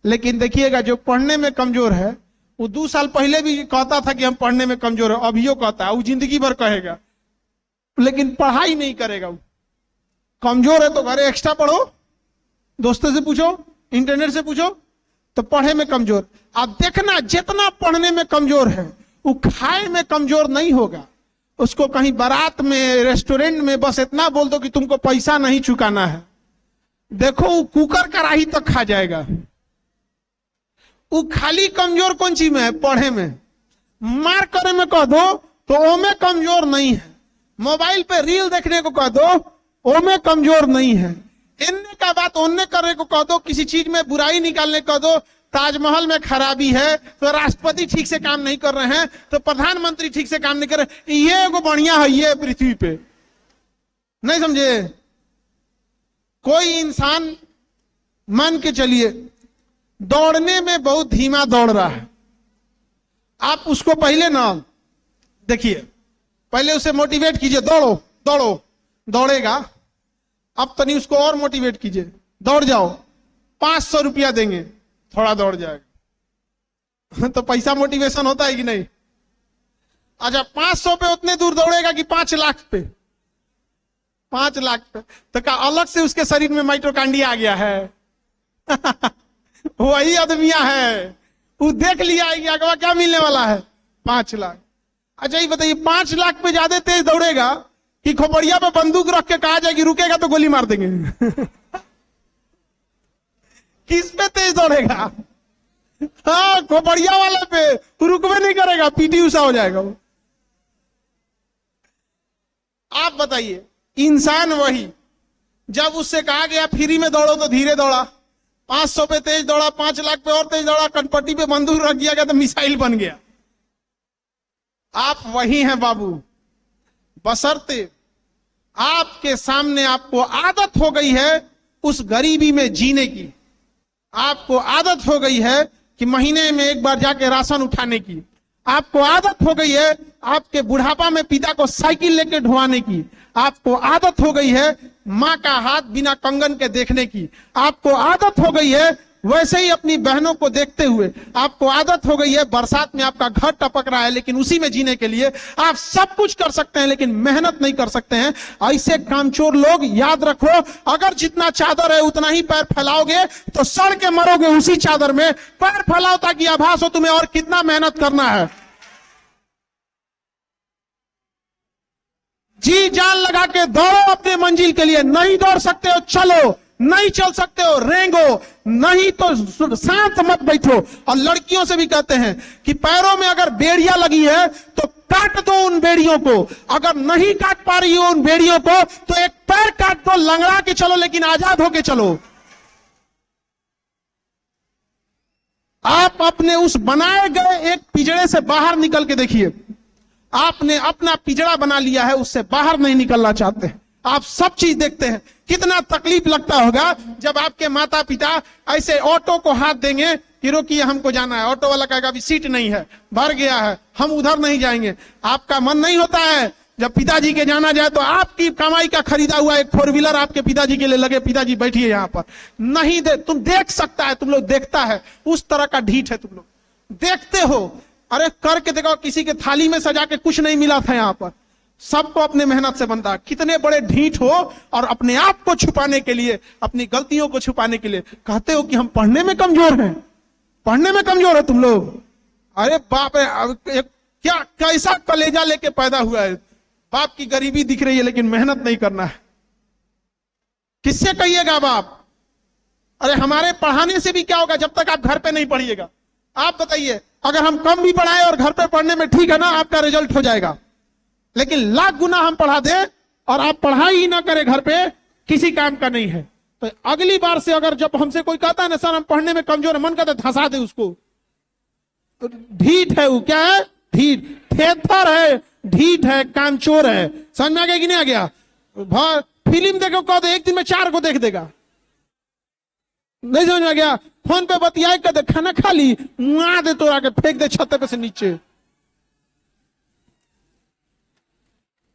लेकिन देखिएगा, जो पढ़ने में कमजोर है, वो 2 साल पहले भी कहता था कि हम पढ़ने में कमजोर है, अभियो कहता है, वो जिंदगी भर कहेगा, लेकिन पढ़ाई नहीं करेगा। वो कमजोर है तो घरे एक्स्ट्रा पढ़ो, दोस्तों से पूछो, इंटरनेट से पूछो, तो पढ़े में कमजोर। आप देखना, जितना पढ़ने में कमजोर है, वो खाए में कमजोर नहीं होगा। उसको कहीं बारात में, रेस्टोरेंट में बस इतना बोल दो कि तुमको पैसा नहीं चुकाना है, देखो वो कुकर कढ़ाई तक खा जाएगा। वो खाली कमजोर कौन चीज में है, पढ़े में। मार करे में कह दो तो ओमे कमजोर नहीं है। मोबाइल पे रील देखने को कह दो, ओमे कमजोर नहीं है। इनने का बात ओन्ने करने को कह दो, किसी चीज में बुराई निकालने कह दो, ताजमहल में खराबी है तो राष्ट्रपति ठीक से काम नहीं कर रहे हैं, तो प्रधानमंत्री ठीक से काम नहीं कर रहे, ये एगो बढ़िया है ये पृथ्वी पे। नहीं समझे। कोई इंसान मान के चलिए दौड़ने में बहुत धीमा दौड़ रहा है, आप उसको पहले ना देखिए, पहले उसे मोटिवेट कीजिए, दौड़ो दौड़ो, दौड़ेगा। अब तनी उसको और मोटिवेट कीजिए, दौड़ जाओ, 500 रुपया देंगे, थोड़ा दौड़ जाएगा। तो पैसा मोटिवेशन होता है कि नहीं। अच्छा 500 पे उतने दूर दौड़ेगा कि 5 लाख पे, 5 लाख पे, तो क्या अलग से उसके शरीर में माइटोकांड्रिया आ गया है। वही आदमिया है, वो देख लिया है कि अगवा क्या मिलने वाला है, 5 लाख। अच्छा ये बताइए, 5 लाख पे ज्यादा तेज दौड़ेगा कि खोपड़िया पे बंदूक रख के कहा जाएगी रुकेगा तो गोली मार देंगे। किस पे तेज दौड़ेगा। हाँ, खोपड़िया वाले पे, तो रुकवे नहीं करेगा, पीटी उषा हो जाएगा वो। आप बताइए, इंसान वही, जब उससे कहा गया फ्री में दौड़ो तो धीरे दौड़ा, 500 पे तेज दौड़ा, 5 लाख पे और तेज दौड़ा, कनपट्टी पे बंदूक रख दिया गया तो मिसाइल बन गया। आप वही हैं बाबू, बशर्ते आपके सामने आपको आदत हो गई है उस गरीबी में जीने की, आपको आदत हो गई है कि महीने में एक बार जाके राशन उठाने की, आपको आदत हो गई है आपके बुढ़ापा में पिता को साइकिल लेके ढुआने की, आपको आदत हो गई है माँ का हाथ बिना कंगन के देखने की, आपको आदत हो गई है वैसे ही अपनी बहनों को देखते हुए, आपको आदत हो गई है बरसात में आपका घर टपक रहा है लेकिन उसी में जीने के लिए आप सब कुछ कर सकते हैं लेकिन मेहनत नहीं कर सकते हैं। ऐसे कामचोर लोग, याद रखो, अगर जितना चादर है उतना ही पैर फैलाओगे तो सड़ के मरोगे उसी चादर में। पैर फैलाओ ताकि आभास हो तुम्हें और कितना मेहनत करना है। जी जान लगा के दौड़ो अपने मंजिल के लिए। नहीं दौड़ सकते हो चलो, नहीं चल सकते हो रेंगो, नहीं तो शांत मत बैठो। और लड़कियों से भी कहते हैं कि पैरों में अगर बेड़ियां लगी है तो काट दो उन बेड़ियों को, अगर नहीं काट पा रही हो उन बेड़ियों को तो एक पैर काट दो, लंगड़ा के चलो लेकिन आजाद होके चलो। आप अपने उस बनाए गए एक पिंजड़े से बाहर निकल के देखिए। आपने अपना पिंजड़ा बना लिया है, उससे बाहर नहीं निकलना चाहते। आप सब चीज देखते हैं, कितना तकलीफ लगता होगा जब आपके माता पिता ऐसे ऑटो को हाथ देंगे कि रोकिए हमको जाना है, ऑटो वाला कहेगा अभी सीट नहीं है, भर गया है, हम उधर नहीं जाएंगे। आपका मन नहीं होता है जब पिताजी के जाना जाए तो आपकी कमाई का खरीदा हुआ एक 4 व्हीलर आपके पिताजी के लिए लगे, पिताजी बैठिए यहाँ पर, नहीं दे, तुम देख सकता है, तुम लोग देखता है, उस तरह का ढीठ है तुम लोग, देखते हो अरे करके देखो, किसी के थाली में सजा के कुछ नहीं मिला था यहाँ पर, सबको अपने मेहनत से बनता। कितने बड़े ढीठ हो और अपने आप को छुपाने के लिए, अपनी गलतियों को छुपाने के लिए कहते हो कि हम पढ़ने में कमजोर हैं, पढ़ने में कमजोर है तुम लोग। अरे बाप रे, क्या कैसा कलेजा लेके पैदा हुआ है। बाप की गरीबी दिख रही है लेकिन मेहनत नहीं करना है। किससे कहिएगा बाप? अरे हमारे पढ़ाने से भी क्या होगा जब तक आप घर पे नहीं पढ़िएगा। आप बताइए, अगर हम कम भी पढ़ाए और घर पे पढ़ने में ठीक है ना, आपका रिजल्ट हो जाएगा। लेकिन लाख गुना हम पढ़ा दें और आप पढ़ाई ही ना करें घर पे, किसी काम का नहीं है। तो अगली बार से अगर जब हमसे कोई कहता है ना सर हम पढ़ने में कमजोर है, मन करता है धंसा दे उसको। तो ढीठ है वो, क्या है? ढीठ, थेथर है, ढीठ है, कामचोर है। समझ में आ गया कि नहीं आ गया? फिल्म देखो कह दो, एक दिन में 4 को देख देगा। नहीं समझ में आ गया? फोन पे बतियाए कर दे, खाना खा ली, मुआ दे तो आके फेंक दे छत पे से नीचे।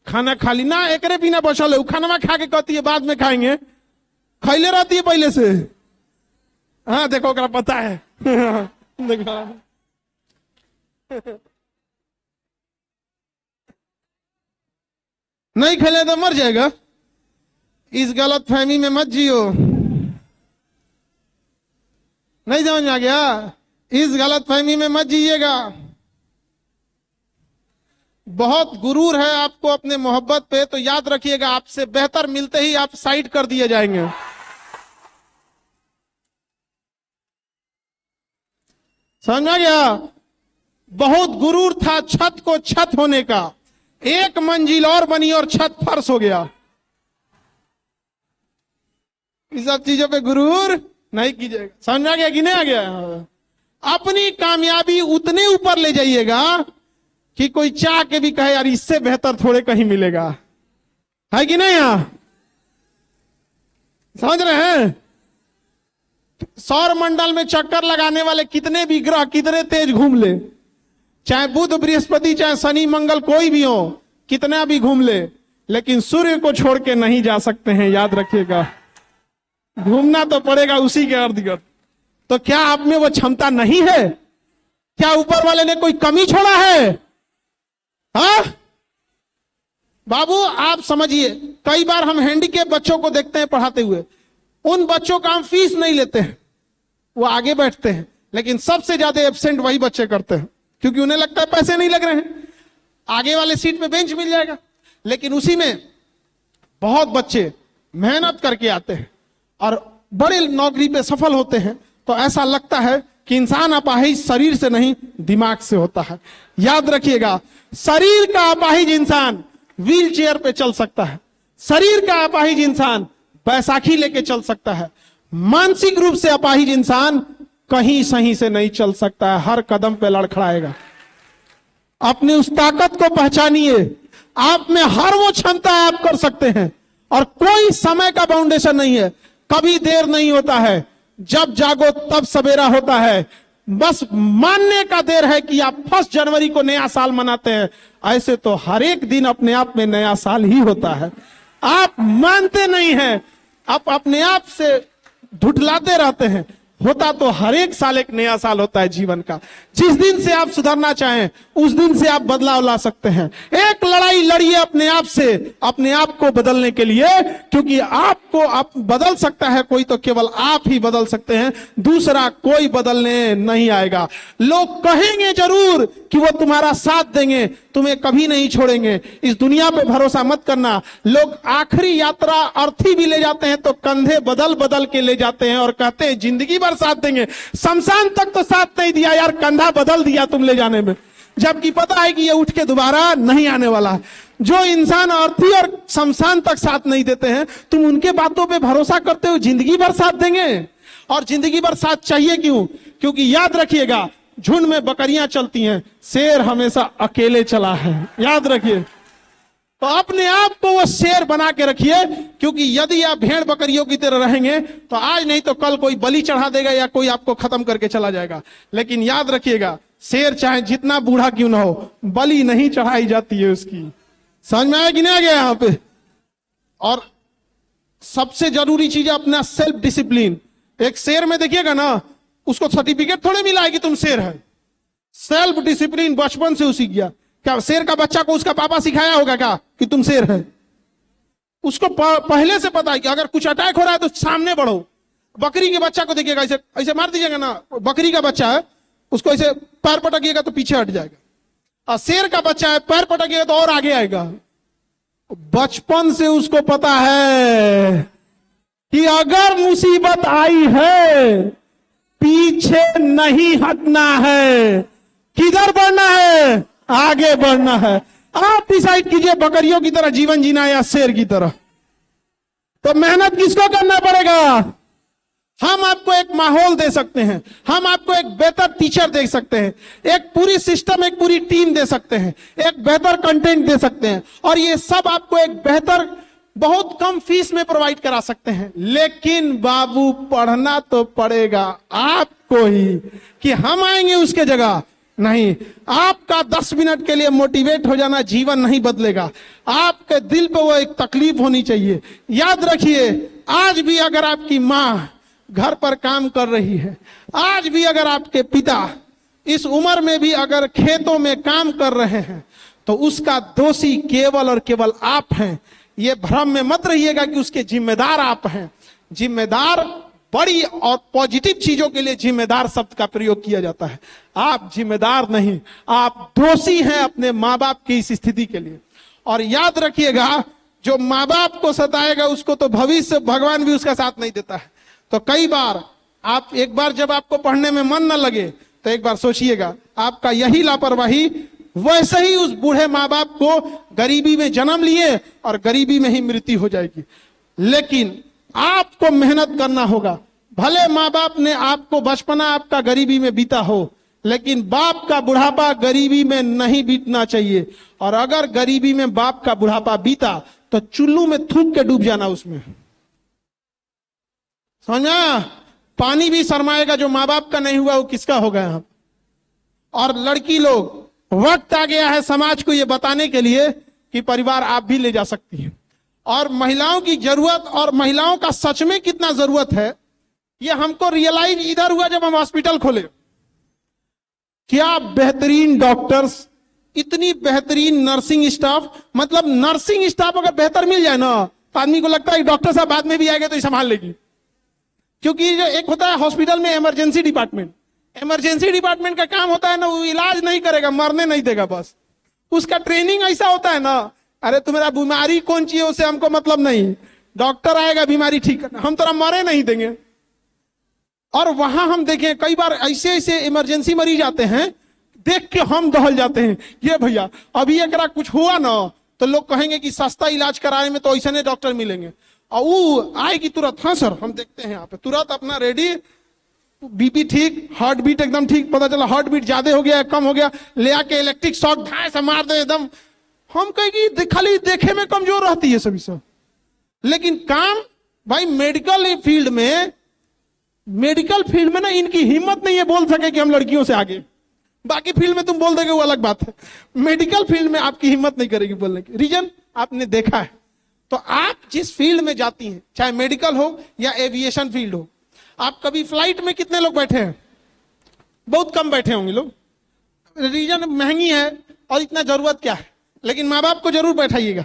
खाना खा ली ना, एकरे बिना बचल है, खाना खा के कहती है बाद में खाएंगे, खैले रहती है पहले से। हाँ देखो ओकरा पता है। देखो नहीं खेले तो मर जाएगा। इस गलत फहमी में मत जियो। नहीं समझ में आ गया? इस गलत फहमी में मत जिएगा। बहुत गुरूर है आपको अपने मोहब्बत पे, तो याद रखिएगा आपसे बेहतर मिलते ही आप साइड कर दिए जाएंगे। समझ में आ गया? बहुत गुरूर था छत को छत होने का, एक मंजिल और बनी और छत फर्श हो गया। इस सब चीजों पे गुरूर नहीं कीजिएगा। समझ में आ गया कि नहीं आ गया? अपनी कामयाबी उतने ऊपर ले जाइएगा कि कोई चाह के भी कहे यार इससे बेहतर थोड़े कहीं मिलेगा। है कि नहीं? यहां समझ रहे हैं? सौर मंडल में चक्कर लगाने वाले कितने भी ग्रह कितने तेज घूम ले, चाहे बुध बृहस्पति चाहे शनि मंगल कोई भी हो, कितना भी घूम ले, लेकिन सूर्य को छोड़ के नहीं जा सकते हैं। याद रखिएगा, घूमना तो पड़ेगा उसी के अर्ध गिर्द। तो क्या आप में वो क्षमता नहीं है? क्या ऊपर वाले ने कोई कमी छोड़ा है? हाँ बाबू आप समझिए, कई बार हम हैंडीकैप बच्चों को देखते हैं पढ़ाते हुए, उन बच्चों का हम फीस नहीं लेते हैं, वो आगे बैठते हैं, लेकिन सबसे ज्यादा एब्सेंट वही बच्चे करते हैं, क्योंकि उन्हें लगता है पैसे नहीं लग रहे हैं, आगे वाले सीट पे बेंच मिल जाएगा। लेकिन उसी में बहुत बच्चे मेहनत करके आते हैं और बड़े नौकरी पे सफल होते हैं, तो ऐसा लगता है कि इंसान अपाहिज शरीर से नहीं दिमाग से होता है। याद रखिएगा, शरीर का अपाहिज इंसान व्हील चेयर पे चल सकता है, शरीर का अपाहिज इंसान बैसाखी लेके चल सकता है, मानसिक रूप से अपाहिज इंसान कहीं सही से नहीं चल सकता है, हर कदम पे लड़खड़ाएगा। अपनी उस ताकत को पहचानिए, आप में हर वो क्षमता आप कर सकते हैं और कोई समय का बाउंडेशन नहीं है, कभी देर नहीं होता है, जब जागो तब सवेरा होता है। बस मानने का देर है कि आप 1 जनवरी को नया साल मनाते हैं, ऐसे तो हर एक दिन अपने आप में नया साल ही होता है। आप मानते नहीं हैं, आप अपने आप से धुठलाते रहते हैं, होता तो हर एक साल एक नया साल होता है जीवन का। जिस दिन से आप सुधरना चाहें उस दिन से आप बदलाव ला सकते हैं। एक लड़ाई लड़िए अपने आप से, अपने आप को बदलने के लिए, क्योंकि आपको आप बदल सकता है कोई तो केवल आप ही बदल सकते हैं, दूसरा कोई बदलने नहीं आएगा। लोग कहेंगे जरूर कि वो तुम्हारा साथ देंगे, तुम्हें कभी नहीं छोड़ेंगे। इस दुनिया पे भरोसा मत करना। लोग आखिरी यात्रा अर्थी भी ले जाते हैं तो कंधे बदल बदल के ले जाते हैं और कहते हैं जिंदगी भर साथ देंगे, शमशान तक तो साथ नहीं दिया यार, कंधा बदल दिया तुम ले जाने में, जबकि पता है कि ये उठ के दोबारा नहीं आने वाला है। जो इंसान अर्थी और शमशान तक साथ नहीं देते हैं, तुम उनके बातों पे भरोसा करते हो जिंदगी भर साथ देंगे। और जिंदगी भर साथ चाहिए क्यों? क्योंकि याद रखिएगा, झुंड में बकरियां चलती हैं, शेर हमेशा अकेले चला है। याद रखिए, तो अपने आप को वो शेर बना के रखिए, क्योंकि यदि आप भेड़ बकरियों की तरह रहेंगे तो आज नहीं तो कल कोई बलि चढ़ा देगा या कोई आपको खत्म करके चला जाएगा। लेकिन याद रखिएगा, शेर चाहे जितना बूढ़ा क्यों ना हो, बलि नहीं चढ़ाई जाती है उसकी। समझ में आया कि नहीं आ गया यहाँ पे? और सबसे जरूरी चीज है अपना सेल्फ डिसिप्लिन। एक शेर में देखिएगा ना, उसको सर्टिफिकेट थोड़े मिला है कि तुम शेर है, सेल्फ डिसिप्लिन बचपन से सीख गया। क्या शेर का बच्चा को उसका पापा सिखाया होगा क्या कि तुम शेर है? उसको पहले से पता है कि अगर कुछ अटैक हो रहा है तो सामने बढ़ो। बकरी के बच्चा को देखिएगा, ऐसे ऐसे मार दीजिएगा ना, बकरी का बच्चा है, उसको ऐसे पैर पटकिएगा तो पीछे हट जाएगा। और शेर का बच्चा है, पैर पटकिएगा तो और आगे आएगा। बचपन से उसको पता है कि अगर मुसीबत आई है पीछे नहीं हटना है, किधर बढ़ना है, आगे बढ़ना है। आप डिसाइड कीजिए बकरियों की तरह जीवन जीना या शेर की तरह। तो मेहनत किसको करना पड़ेगा? हम आपको एक माहौल दे सकते हैं, हम आपको एक बेहतर टीचर दे सकते हैं, एक पूरी सिस्टम, एक पूरी टीम दे सकते हैं, एक बेहतर कंटेंट दे सकते हैं, और ये सब आपको एक बेहतर बहुत कम फीस में प्रोवाइड करा सकते हैं। लेकिन बाबू पढ़ना तो पड़ेगा आपको ही, कि हम आएंगे उसके जगह नहीं। आपका 10 मिनट के लिए मोटिवेट हो जाना जीवन नहीं बदलेगा। आपके दिल पे वो एक तकलीफ होनी चाहिए। याद रखिए, आज भी अगर आपकी माँ घर पर काम कर रही है, आज भी अगर आपके पिता इस उम्र में भी अगर खेतों में काम कर रहे हैं, तो उसका दोषी केवल और केवल आप हैं। ये भ्रम में मत रहिएगा कि उसके जिम्मेदार आप हैं। जिम्मेदार बड़ी और पॉजिटिव चीजों के लिए जिम्मेदार शब्द का प्रयोग किया जाता है। आप जिम्मेदार नहीं, आप दोषी हैं अपने माँ बाप की इस स्थिति के लिए। और याद रखिएगा, जो माँ बाप को सताएगा उसको तो भविष्य भगवान भी उसका साथ नहीं देता है। तो कई बार आप एक बार जब आपको पढ़ने में मन न लगे तो एक बार सोचिएगा, आपका यही लापरवाही वैसे ही उस बूढ़े माँ बाप को गरीबी में जन्म लिए और गरीबी में ही मृत्यु हो जाएगी। लेकिन आपको मेहनत करना होगा। भले माँ बाप ने आपको बचपना आपका गरीबी में बीता हो, लेकिन बाप का बुढ़ापा गरीबी में नहीं बीतना चाहिए। और अगर गरीबी में बाप का बुढ़ापा बीता तो चुल्लू में थूक के डूब जाना उसमें, समझा? पानी भी शर्माएगा, जो माँ बाप का नहीं हुआ वो किसका होगा यहाँ। और लड़की लोग, वक्त आ गया है समाज को ये बताने के लिए कि परिवार आप भी ले जा सकती हैं। और महिलाओं की जरूरत और महिलाओं का सच में कितना जरूरत है, ये हमको रियलाइज इधर हुआ जब हम हॉस्पिटल खोले। क्या बेहतरीन डॉक्टर्स, इतनी बेहतरीन नर्सिंग स्टाफ, मतलब नर्सिंग स्टाफ अगर बेहतर मिल जाए ना तो आदमी को लगता है डॉक्टर साहब बाद में भी आएंगे तो संभाल लेगी। क्योंकि जो एक होता है हॉस्पिटल में इमरजेंसी डिपार्टमेंट, इमरजेंसी डिपार्टमेंट का काम होता है ना, वो इलाज नहीं करेगा, मरने नहीं देगा, बस उसका ट्रेनिंग ऐसा होता है ना, अरे तुम्हारा बीमारी कौन चाहिए उससे हमको मतलब नहीं, डॉक्टर आएगा बीमारी ठीक करना, हम तरह मरे नहीं देंगे। और वहां हम देखें कई बार ऐसे ऐसे इमरजेंसी मरीज आते हैं, देख के हम दहल जाते हैं, ये भैया अभी एक कुछ हुआ ना तो लोग कहेंगे कि सस्ता इलाज कराने में तो ऐसे नहीं डॉक्टर मिलेंगे, और वो आएगी तुरंत, हाँ सर हम देखते हैं यहाँ पे, तुरंत अपना रेडी, बीपी ठीक, हार्ट बीट एकदम ठीक, पता चला हार्ट बीट ज्यादा हो गया कम हो गया, ले आके इलेक्ट्रिक शॉक ढाई से मार दे एकदम। हम कहेंगे खाली देखे में कमजोर रहती है सभी सब, लेकिन काम भाई मेडिकल फील्ड में ना इनकी हिम्मत नहीं है बोल सके कि हम लड़कियों से आगे। बाकी फील्ड में तुम बोल दोगे वो अलग बात है, मेडिकल फील्ड में आपकी हिम्मत नहीं करेगी बोलने की। रीजन आपने देखा है। तो आप जिस फील्ड में जाती हैं, चाहे मेडिकल हो या एविएशन फील्ड हो, आप कभी फ्लाइट में कितने लोग बैठे हैं? बहुत कम बैठे होंगे लोग। रीजन महंगी है और इतना जरूरत क्या है, लेकिन माँ बाप को जरूर बैठाइएगा।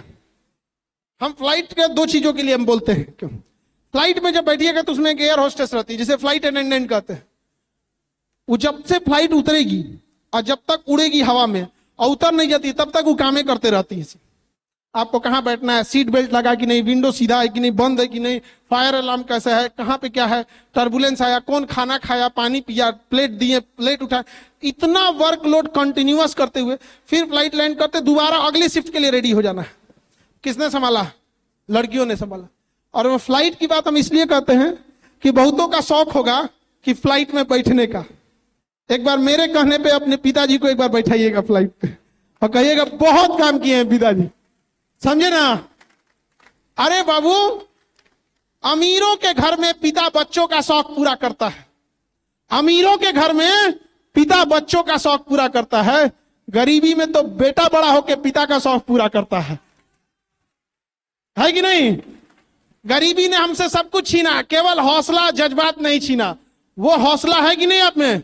हम फ्लाइट के दो चीजों के लिए हम बोलते हैं, क्यों? फ्लाइट में जब बैठिएगा तो उसमें एक एयर होस्टेस रहती है जिसे फ्लाइट अटेंडेंट कहते हैं। वो जब से फ्लाइट उतरेगी और जब तक उड़ेगी हवा में और उतर नहीं जाती तब तक वो कामें करते रहती है। आपको कहाँ बैठना है, सीट बेल्ट लगा कि नहीं, विंडो सीधा है कि नहीं, बंद है कि नहीं, फायर अलार्म कैसा है, कहाँ पे क्या है, टर्बुलेंस आया, कौन खाना खाया, पानी पिया, प्लेट दिए, प्लेट उठाया, इतना वर्कलोड कंटिन्यूअस करते हुए फिर फ्लाइट लैंड करते दोबारा अगली शिफ्ट के लिए रेडी हो जाना है। किसने संभाला? लड़कियों ने संभाला। और वो फ्लाइट की बात हम इसलिए कहते हैं कि बहुतों का शौक होगा कि फ्लाइट में बैठने का। एक बार मेरे कहने पे अपने पिताजी को एक बार बैठाइएगा फ्लाइट पे और कहिएगा बहुत काम किए हैं पिताजी, समझे ना? अरे बाबू, अमीरों के घर में पिता बच्चों का शौक पूरा करता है, अमीरों के घर में पिता बच्चों का शौक पूरा करता है, गरीबी में तो बेटा बड़ा होकर पिता का शौक पूरा करता है कि नहीं? गरीबी ने हमसे सब कुछ छीना, केवल हौसला जज्बात नहीं छीना। वो हौसला है कि नहीं आप में?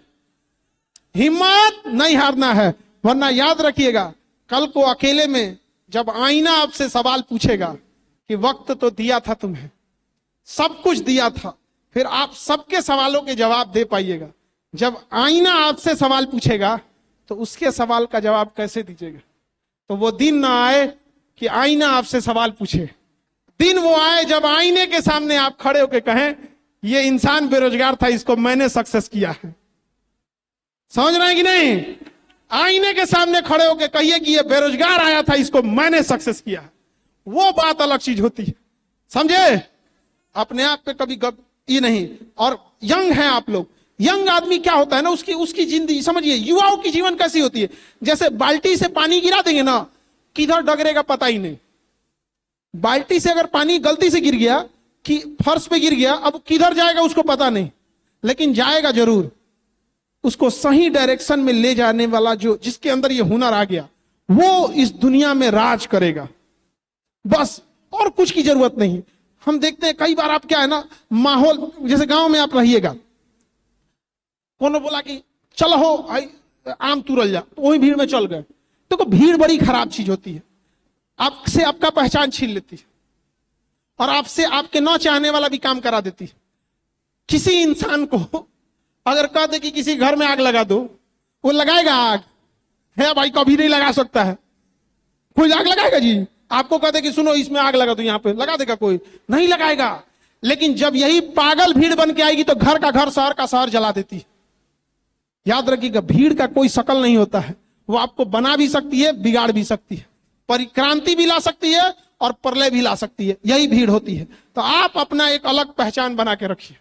हिम्मत नहीं हारना है, वरना याद रखिएगा कल को अकेले में जब आईना आपसे सवाल पूछेगा कि वक्त तो दिया था तुम्हें, सब कुछ दिया था, फिर आप सबके सवालों के जवाब दे पाइएगा। जब आईना आपसे सवाल पूछेगा तो उसके सवाल का जवाब कैसे दीजिएगा? तो वो दिन ना आए कि आईना आपसे सवाल पूछे, दिन वो आए जब आईने के सामने आप खड़े होकर कहें ये इंसान बेरोजगार था, इसको मैंने सक्सेस किया है। समझ रहे हैं कि नहीं? आईने के सामने खड़े होकर कहिए कि ये बेरोजगार आया था, इसको मैंने सक्सेस किया है। वो बात अलग चीज होती है, समझे? अपने आप पे कभी ये नहीं। और यंग हैं आप लोग, यंग आदमी क्या होता है ना, उसकी जिंदगी समझिए, युवाओं की जीवन कैसी होती है, जैसे बाल्टी से पानी गिरा देंगे ना, किधर डगरेगा पता ही नहीं। बाल्टी से अगर पानी गलती से गिर गया कि फर्श पे गिर गया, अब किधर जाएगा उसको पता नहीं, लेकिन जाएगा जरूर। उसको सही डायरेक्शन में ले जाने वाला जो जिसके अंदर ये हुनर आ गया, वो इस दुनिया में राज करेगा, बस और कुछ की जरूरत नहीं। हम देखते हैं कई बार आप क्या है ना, माहौल जैसे गांव में आप रहिएगा, कोनो बोला कि चलो हो आम तुरल जा, तो वही भीड़ में चल गए, तो भीड़ बड़ी खराब चीज होती है, आपसे आपका पहचान छीन लेती है और आपसे आपके न चाहने वाला भी काम करा देती है। किसी इंसान को अगर कह दे कि किसी घर में आग लगा दो, वो लगाएगा आग? है भाई, कभी नहीं लगा सकता है कोई आग लगाएगा जी? आपको कह दे कि सुनो इसमें आग लगा दो, यहां पे लगा देगा कोई? नहीं लगाएगा। लेकिन जब यही पागल भीड़ बन के आएगी तो घर का घर, शहर का शहर जला देती है। याद रखिएगा, भीड़ का कोई शकल नहीं होता है, वो आपको बना भी सकती है, बिगाड़ भी सकती है, परिक्रांति भी ला सकती है और प्रलय भी ला सकती है, यही भीड़ होती है। तो आप अपना एक अलग पहचान बना के रखिए,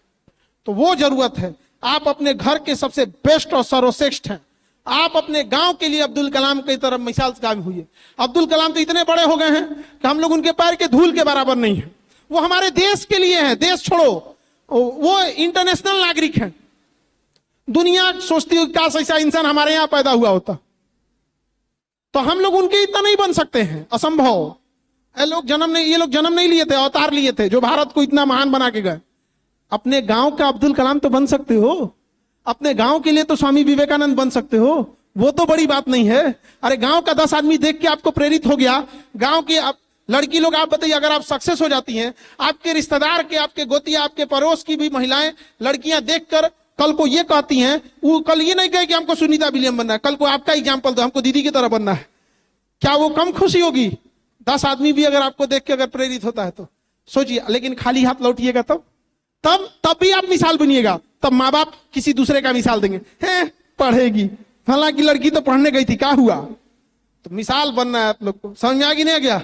तो वो जरूरत है। आप अपने घर के सबसे बेस्ट और सर्वश्रेष्ठ हैं। आप अपने गांव के लिए अब्दुल कलाम की तरफ मिसाल कायम हुई है। अब्दुल कलाम तो इतने बड़े हो गए हैं कि हम लोग उनके पैर के धूल के बराबर नहीं है। वो हमारे देश के लिए है, देश छोड़ो, वो इंटरनेशनल नागरिक हैं। दुनिया सोचती है काश ऐसा इंसान हमारे यहां पैदा हुआ होता, तो हम लोग उनके इतना नहीं बन सकते हैं, असंभव। ये लोग जन्म नहीं लिए थे, अवतार लिए थे जो भारत को इतना महान बना के गए। अपने गांव का अब्दुल कलाम तो बन सकते हो, अपने गांव के लिए तो स्वामी विवेकानंद बन सकते हो, वो तो बड़ी बात नहीं है। अरे गांव का 10 आदमी देख के आपको प्रेरित हो गया, गांव के लड़की लोग, आप बताइए अगर आप सक्सेस हो जाती हैं, आपके रिश्तेदार के, आपके गोतिया, आपके पड़ोस की भी महिलाएं, लड़कियां देखकर कल को ये कहती हैं, वो कल ये नहीं कहे कि हमको सुनीता विलियम बनना है, कल को आपका एग्जाम्पल दो, हमको दीदी की तरह बनना है, क्या वो कम खुशी होगी? 10 आदमी भी अगर आपको देख के अगर प्रेरित होता है तो सोचिए। लेकिन खाली हाथ लौटिएगा तब भी आप मिसाल बनिएगा, तब माँ बाप किसी दूसरे का मिसाल देंगे, हैं पढ़ेगी, हालांकि लड़की तो पढ़ने गई थी, क्या हुआ? तो मिसाल बनना है आप लोग को। समझ में आ गई नहीं आ गया?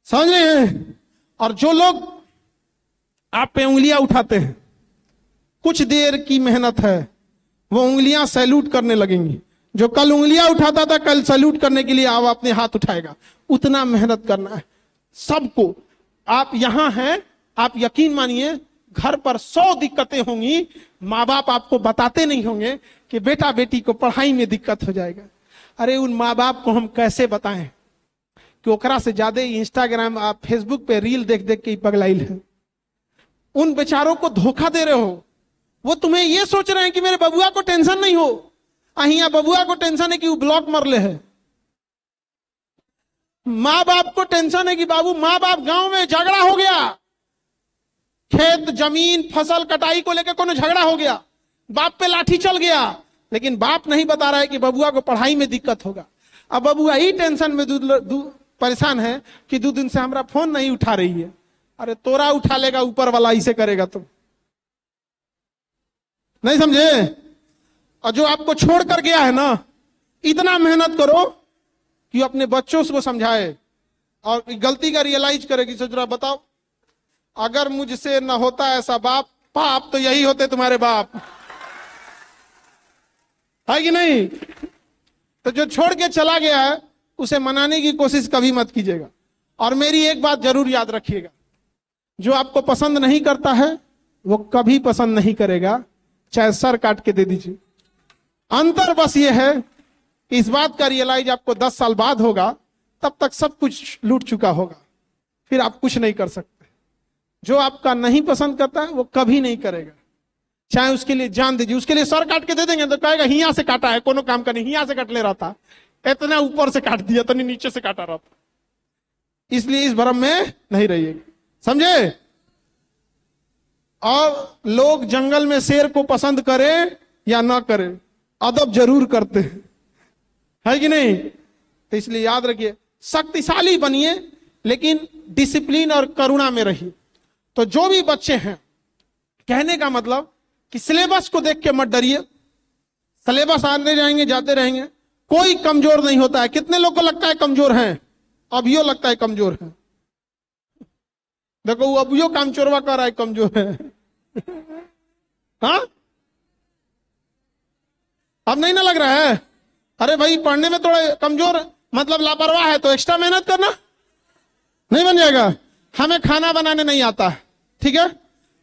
समझ रहे हैं? और जो लोग आप पे उंगलियां उठाते हैं, कुछ देर की मेहनत है, वो उंगलियां सैल्यूट करने लगेंगी। जो कल उंगलियां उठाता था, कल सैल्यूट करने के लिए आप अपने हाथ उठाएगा। उतना मेहनत करना है सबको। आप यहां हैं, आप यकीन मानिए घर पर 100 दिक्कतें होंगी, माँ बाप आपको बताते नहीं होंगे कि बेटा बेटी को पढ़ाई में दिक्कत हो जाएगा। अरे उन माँ बाप को हम कैसे बताएं कि ओकरा से ज्यादा इंस्टाग्राम, आप फेसबुक पे रील देख देख के पगलाइल है। उन बेचारों को धोखा दे रहे हो। वो तुम्हें ये सोच रहे हैं कि मेरे बबुआ को टेंशन नहीं हो, अहिया बबुआ को टेंशन है कि वो ब्लॉक मरले है। माँ बाप को टेंशन है कि बाबू, माँ बाप गांव में झगड़ा हो गया, खेत जमीन फसल कटाई को लेकर कोनो झगड़ा हो गया, बाप पे लाठी चल गया, लेकिन बाप नहीं बता रहा है कि बबुआ को पढ़ाई में दिक्कत होगा। अब बबुआ ही टेंशन में परेशान है कि 2 दिन से हमारा फोन नहीं उठा रही है। अरे तोरा उठा लेगा ऊपर वाला, इसे करेगा तुम नहीं समझे? और जो आपको छोड़ कर गया है ना, इतना मेहनत करो कि अपने बच्चों को समझाए और गलती का रियलाइज करे कि सोच रहा, बताओ अगर मुझसे न होता ऐसा बाप तो यही होते तुम्हारे बाप, है कि नहीं? तो जो छोड़ के चला गया है उसे मनाने की कोशिश कभी मत कीजिएगा। और मेरी एक बात जरूर याद रखिएगा, जो आपको पसंद नहीं करता है वो कभी पसंद नहीं करेगा, चाहे सर काट के दे दीजिए। अंतर बस ये है कि इस बात का रियलाइज आपको 10 साल बाद होगा, तब तक सब कुछ लूट चुका होगा, फिर आप कुछ नहीं कर सकते। जो आपका नहीं पसंद करता है वो कभी नहीं करेगा। चाहे उसके लिए जान दीजिए, उसके लिए सर काट के दे देंगे तो कहेगा हिया से काटा है, कोनो काम का नहीं, हिया से काट ले रहा था, इतना ऊपर से काट दिया, इतनी नीचे से काटा रहा था। इसलिए इस भ्रम में नहीं रहिएगा, समझे। और लोग जंगल में शेर को पसंद करें या ना करें, अदब जरूर करते हैं, है कि नहीं। तो इसलिए याद रखिए, शक्तिशाली बनिए लेकिन डिसिप्लिन और करुणा में रहिए। तो जो भी बच्चे हैं, कहने का मतलब कि सिलेबस को देख के मत डरिए, सिलेबस आने जाएंगे जाते रहेंगे, कोई कमजोर नहीं होता है। कितने लोग को लगता है कमजोर हैं, अभियो लगता है कमजोर है, देखो वो अभियो कामचोरवा कर रहा है कमजोर है। हाँ, अब नहीं ना लग रहा है। अरे भाई पढ़ने में थोड़ा कमजोर मतलब लापरवाह है तो एक्स्ट्रा मेहनत करना, नहीं बन जाएगा। हमें खाना बनाने नहीं आता, ठीक है।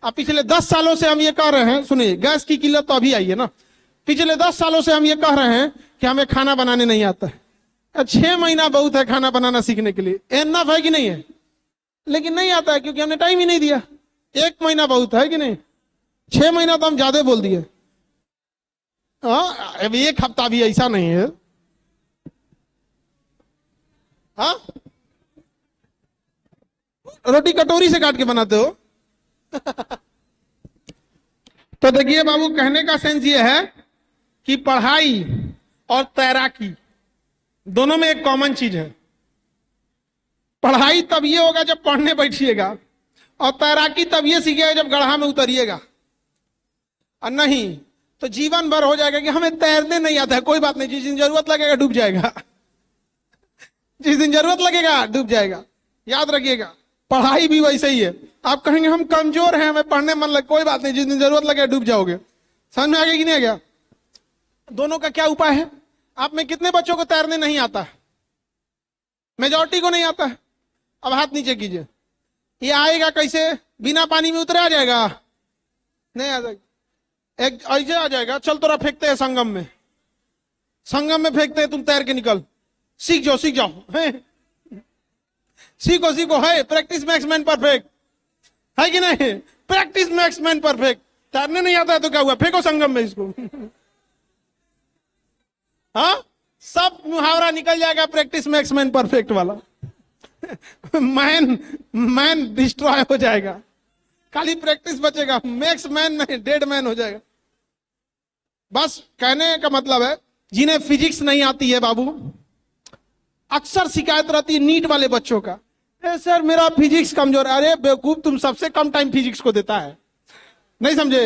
अब पिछले 10 सालों से हम ये कह रहे हैं, सुनिए गैस की किल्लत तो अभी आई है ना, पिछले 10 सालों से हम ये कह रहे हैं कि हमें खाना बनाने नहीं आता है। 6 महीना बहुत है खाना बनाना सीखने के लिए, एनफ है कि नहीं है, लेकिन नहीं आता है क्योंकि हमने टाइम ही नहीं दिया। 1 महीना बहुत है कि नहीं, 6 महीना तो हम ज्यादा बोल दिए। हाँ, अब 1 हफ्ता भी ऐसा नहीं है। हाँ, रोटी कटोरी से काट के बनाते हो। तो देखिए बाबू, कहने का सेंस ये है कि पढ़ाई और तैराकी दोनों में एक कॉमन चीज है। पढ़ाई तब ये होगा जब पढ़ने बैठिएगा, और तैराकी तब ये सीखिएगा जब गड्ढा में उतरिएगा। और नहीं तो जीवन भर हो जाएगा कि हमें तैरने नहीं आता है, कोई बात नहीं, जिस दिन जरूरत लगेगा डूब जाएगा। जिस दिन जरूरत लगेगा डूब जाएगा। याद रखिएगा, पढ़ाई भी वैसे ही है। आप कहेंगे हम कमजोर हैं, हमें पढ़ने मन लगे, कोई बात नहीं, जिस दिन जरूरत लगे डूब जाओगे। समझ में आ गया कि नहीं आ गया। दोनों का क्या उपाय है। आप में कितने बच्चों को तैरने नहीं आता है? मेजॉरिटी को नहीं आता है। अब हाथ नीचे कीजिए। ये आएगा कैसे, बिना पानी में उतरे आ जाएगा? नहीं आ जाएगा। एक ऐसे आ जाएगा, चल तोरा फेंकते हैं संगम में, संगम में फेंकते हैं, तुम तैर के निकल, सीख जाओ सीख जाओ। सीखो सीखो, है प्रैक्टिस मेक्स मैन परफेक्ट, है कि नहीं। Practice makes man perfect. तैरने नहीं आता है तो क्या हुआ, फेंको संगम में इसको। हाँ, सब मुहावरा निकल जाएगा प्रैक्टिस मेक्स मैन परफेक्ट वाला। मैन डिस्ट्रॉय हो जाएगा, खाली प्रैक्टिस बचेगा, मैक्स मैन नहीं, डेड मैन हो जाएगा। बस कहने का मतलब है, जिन्हें फिजिक्स नहीं आती है बाबू, अक्सर शिकायत रहती है नीट वाले बच्चों का, सर मेरा फिजिक्स कमजोर है। अरे बेवकूफ, तुम सबसे कम टाइम फिजिक्स को देता है, नहीं समझे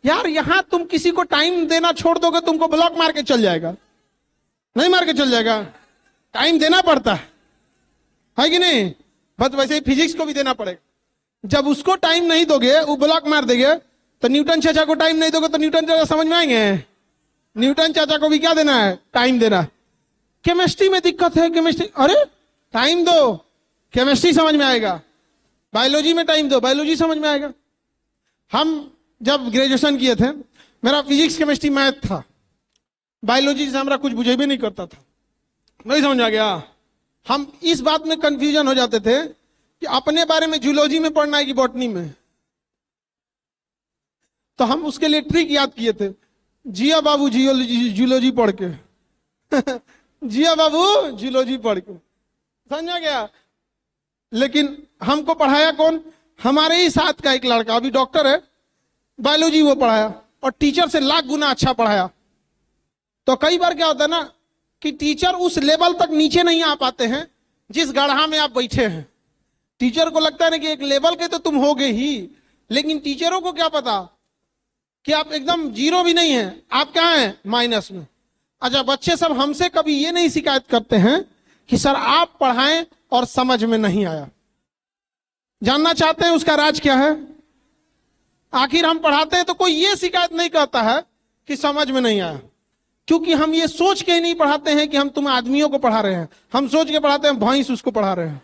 यार। यहां तुम किसी को टाइम देना छोड़ दोगे, तुमको ब्लॉक मार के चल जाएगा, नहीं मार के चल जाएगा, टाइम देना पड़ता है कि नहीं। बस वैसे ही फिजिक्स को भी देना पड़ेगा। जब उसको टाइम नहीं दोगे, वो ब्लॉक मार देंगे, तो न्यूटन चाचा को टाइम नहीं दोगे तो न्यूटन चाचा समझ में आएंगे? न्यूटन चाचा को भी क्या देना है, टाइम देना। केमिस्ट्री में दिक्कत है, केमिस्ट्री, अरे टाइम दो, केमिस्ट्री समझ में आएगा। बायोलॉजी में टाइम दो, बायोलॉजी समझ में आएगा। हम जब ग्रेजुएशन किए थे, मेरा फिजिक्स केमिस्ट्री मैथ था, बायोलॉजी से हमारा कुछ बुझे भी नहीं करता था, नहीं समझ आ गया। हम इस बात में कंफ्यूजन हो जाते थे कि अपने बारे में जूलॉजी में पढ़ना है कि बॉटनी में। तो हम उसके लिए ट्रिक याद किए थे, जिया बाबू जियोलॉजी जूलॉजी पढ़ के। जिया बाबू जूलॉजी पढ़ के, समझ गया। लेकिन हमको पढ़ाया कौन, हमारे ही साथ का एक लड़का, अभी डॉक्टर है, बायोलॉजी वो पढ़ाया, और टीचर से लाख गुना अच्छा पढ़ाया। तो कई बार क्या होता है ना कि टीचर उस लेवल तक नीचे नहीं आ पाते हैं जिस गड्ढा में आप बैठे हैं। टीचर को लगता है ना कि एक लेवल के तो तुम होगे ही, लेकिन टीचरों को क्या पता कि आप एकदम जीरो भी नहीं है, आप क्या हैं, माइनस में। अच्छा, बच्चे सब हमसे कभी ये नहीं शिकायत करते हैं कि सर आप पढ़ाएं और समझ में नहीं आया। जानना चाहते हैं उसका राज क्या है? आखिर हम पढ़ाते हैं तो कोई ये शिकायत नहीं करता है कि समझ में नहीं आया, क्योंकि हम ये सोच के नहीं पढ़ाते हैं कि हम तुम आदमियों को पढ़ा रहे हैं, हम सोच के पढ़ाते हैं भैंस उसको पढ़ा रहे हैं।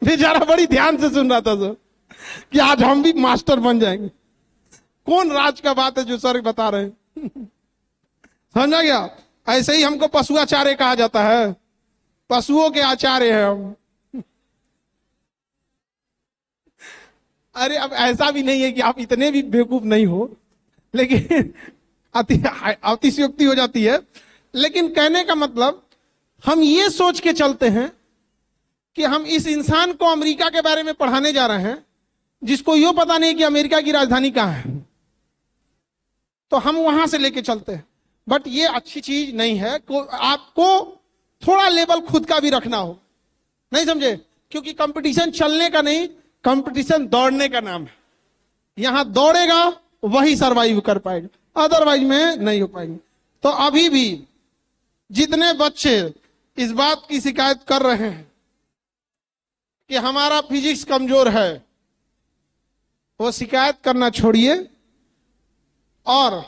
बेचारा बड़ी ध्यान से सुन रहा था सर कि आज हम भी मास्टर बन जाएंगे। कौन राज का बात है जो सर बता रहे हैं। समझा गया। ऐसे ही हमको पशु आचार्य कहा जाता है, पशुओं के आचार्य हैं हम। अरे अब ऐसा भी नहीं है कि आप इतने भी बेवकूफ नहीं हो, लेकिन अतिशयोक्ति हो जाती है। लेकिन कहने का मतलब हम ये सोच के चलते हैं कि हम इस इंसान को अमेरिका के बारे में पढ़ाने जा रहे हैं जिसको यो पता नहीं कि अमेरिका की राजधानी कहां है, तो हम वहां से लेके चलते हैं। बट ये अच्छी चीज नहीं है। आपको थोड़ा लेवल खुद का भी रखना हो, नहीं समझे? क्योंकि कंपटीशन चलने का नहीं, कंपटीशन दौड़ने का नाम है। यहां दौड़ेगा वही सरवाइव कर पाएगा, अदरवाइज में नहीं हो पाएंगे। तो अभी भी जितने बच्चे इस बात की शिकायत कर रहे हैं कि हमारा फिजिक्स कमजोर है, वो शिकायत करना छोड़िए। और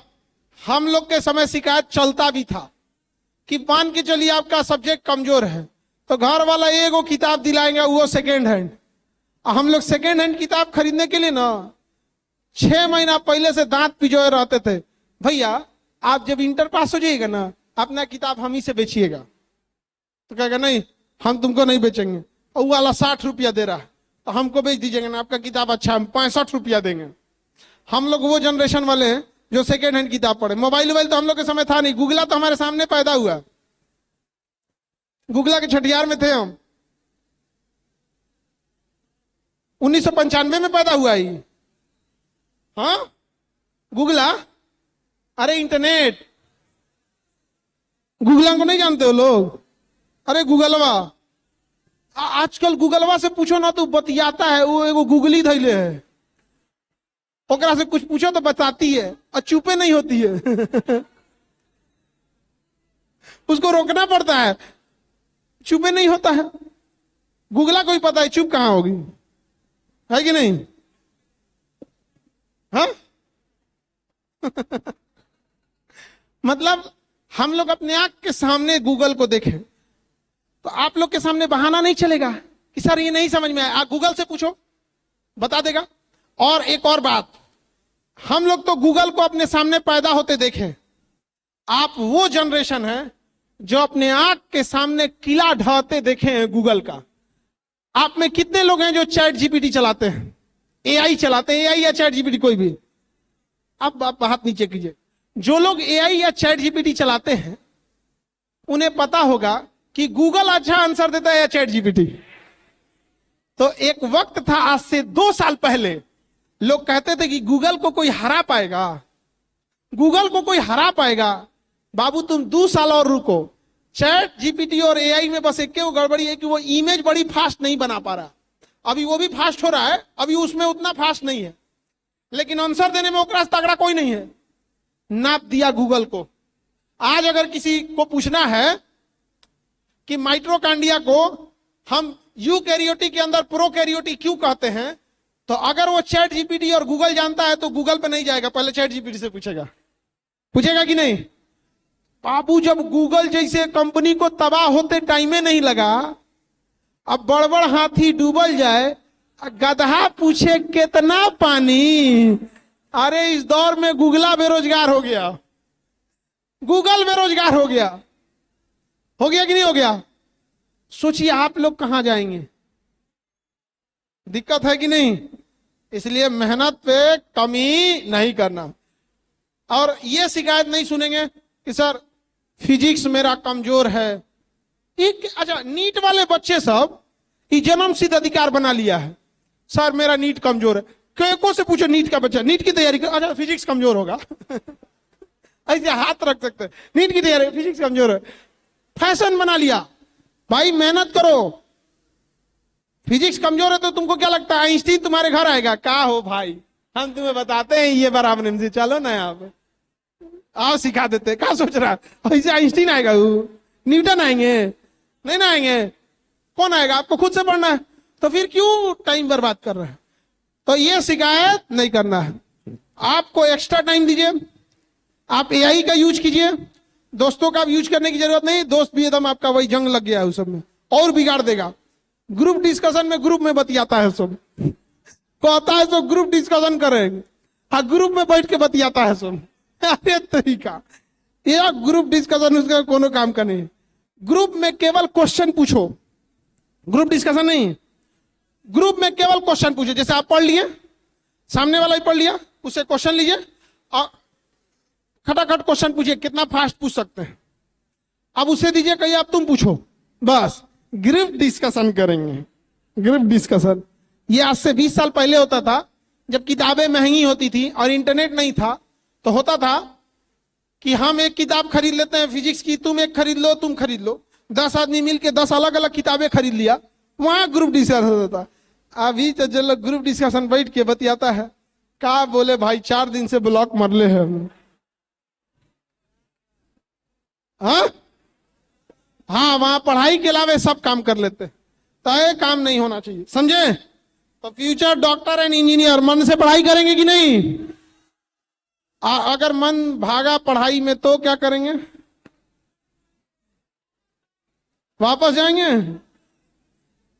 हम लोग के समय शिकायत चलता भी था कि मान के चलिए आपका सब्जेक्ट कमजोर है तो घर वाला एगो किताब दिलाएंगे, वो सेकेंड हैंड। हम लोग सेकेंड हैंड किताब खरीदने के लिए ना 6 महीना पहले से दांत पिजोए रहते थे, भैया आप जब इंटर पास हो जाइएगा ना अपना किताब हम ही से बेचिएगा। तो कहेगा नहीं हम तुमको नहीं बेचेंगे, और वो वाला 60 रुपया दे रहा है तो हमको बेच दीजिएगा ना, आपका किताब अच्छा हम 65 रुपया देंगे। हम लोग वो जनरेशन वाले हैं जो सेकेंड हैंड किताब पढ़े। मोबाइल तो हम लोग के समय था नहीं, गूगला तो हमारे सामने पैदा हुआ, गूगला के छठियार में थे हम, 1995 में पैदा हुआ ही। हाँ गूगला, अरे इंटरनेट, गूगला को नहीं जानते हो लोग? अरे गूगलवा, आजकल गूगलवा से पूछो ना तो बतियाता है, वो एगो गूगली धैले है, ओकरा से कुछ पूछो तो बताती है और चुपे नहीं होती है। उसको रोकना पड़ता है, चुपे नहीं होता है। गूगला को ही पता है चुप कहां होगी, है कि नहीं? हाँ? मतलब हम लोग अपने आंख के सामने गूगल को देखें तो आप लोग के सामने बहाना नहीं चलेगा कि सर ये नहीं समझ में आया, आप गूगल से पूछो बता देगा। और एक और बात, हम लोग तो गूगल को अपने सामने पैदा होते देखे, आप वो जनरेशन है जो अपने आंख के सामने किला ढहते देखे हैं गूगल का। आप में कितने लोग हैं जो चैट जीपीटी चलाते हैं, एआई चलाते हैं, एआई या चैट जीपीटी कोई भी? आप हाथ नीचे कीजिए। जो लोग एआई या चैट जीपीटी चलाते हैं उन्हें पता होगा कि गूगल अच्छा आंसर देता है या चैट जीपीटी। तो एक वक्त था आज से 2 साल पहले लोग कहते थे कि गूगल को कोई हरा पाएगा, गूगल को कोई हरा पाएगा। बाबू तुम 2 साल और रुको। चैट जीपीटी और एआई में बस एक गड़बड़ी है कि वो इमेज बड़ी फास्ट नहीं बना पा रहा। अभी वो भी फास्ट हो रहा है, अभी उसमें उतना फास्ट नहीं है, लेकिन आंसर देने में ओकरा से तगड़ा कोई नहीं है। नाप दिया गूगल को। आज अगर किसी को पूछना है कि माइटोकॉन्ड्रिया को हम यूकैरियोटिक के अंदर प्रोकैरियोटिक क्यों कहते हैं, तो अगर वो चैट जीपीटी और गूगल जानता है तो गूगल पे नहीं जाएगा, पहले चैट जीपीटी से पूछेगा। पूछेगा कि नहीं? बाबू जब गूगल जैसे कंपनी को तबाह होते टाइमे नहीं लगा, अब बड़बड़ हाथी डूबल जाए, गधा पूछे कितना पानी। अरे इस दौर में गूगला बेरोजगार हो गया, गूगल बेरोजगार हो गया कि नहीं हो गया? सोचिए आप लोग कहां जाएंगे? दिक्कत है कि नहीं? इसलिए मेहनत पे कमी नहीं करना। और ये शिकायत नहीं सुनेंगे कि सर फिजिक्स मेरा कमजोर है। अच्छा, नीट वाले बच्चे सब ये जन्म सिद्ध अधिकार बना लिया है, सर मेरा नीट कमजोर है। को से पूछो नीट का बच्चा, नीट की तैयारी कर, अच्छा फिजिक्स कमजोर होगा। ऐसे हाथ रख सकते हैं, नीट की तैयारी फिजिक्स कमजोर है। फैशन बना लिया। भाई मेहनत करो, फिजिक्स कमजोर है तो तुमको क्या लगता है आइंस्टीन तुम्हारे घर आएगा? क्या हो भाई, हम तुम्हें बताते हैं ये बराबर से, चलो ना यहाँ पे आओ सिखा देते। क्या सोच रहा है ऐसे आइंस्टीन आएगा? न्यूटन आएंगे? नहीं ना आएंगे। कौन आएगा? आपको खुद से पढ़ना है, तो फिर क्यों टाइम बर्बाद कर रहे हैं? तो ये शिकायत नहीं करना है। आपको एक्स्ट्रा टाइम दीजिए, आप एआई का यूज कीजिए, दोस्तों का यूज करने की जरूरत नहीं। दोस्त भी एकदम आपका वही जंग लग गया है उस सब में, और बिगाड़ देगा। ग्रुप डिस्कशन में ग्रुप में बतियाता है, सब कहता है तो ग्रुप डिस्कशन करेंगे, हाँ ग्रुप में बैठ के बतियाता है सब। अरे तरीका ये ग्रुप डिस्कशन उसका कोनो काम का नहीं। ग्रुप में केवल क्वेश्चन पूछो, ग्रुप डिस्कशन नहीं। ग्रुप में केवल क्वेश्चन पूछो। जैसे आप पढ़ लिए, सामने वाला ही पढ़ लिया, उससे क्वेश्चन लीजिए और खटाखट क्वेश्चन पूछिए, कितना फास्ट पूछ सकते हैं। अब उसे दीजिए, कहिए अब तुम पूछो, बस ग्रुप डिस्कशन करेंगे। ग्रुप डिस्कशन ये आज से 20 साल पहले होता था, जब किताबें महंगी होती थी और इंटरनेट नहीं था। तो होता था कि हम एक किताब खरीद लेते हैं फिजिक्स की, तुम एक खरीद लो, तुम खरीद लो, 10 आदमी मिलके 10 अलग अलग किताबें खरीद लिया, वहां ग्रुप डिस्कशन होता था। अभी तो जो लोग ग्रुप डिस्कशन बैठ के बतियाता है, क्या बोले भाई 4 दिन से ब्लॉक मरले हैं हम। हाँ, वहां पढ़ाई के अलावा सब काम कर लेते हैं, तो ये काम नहीं होना चाहिए, समझे। तो फ्यूचर डॉक्टर एंड इंजीनियर मन से पढ़ाई करेंगे कि नहीं? अगर मन भागा पढ़ाई में तो क्या करेंगे? वापस जाएंगे।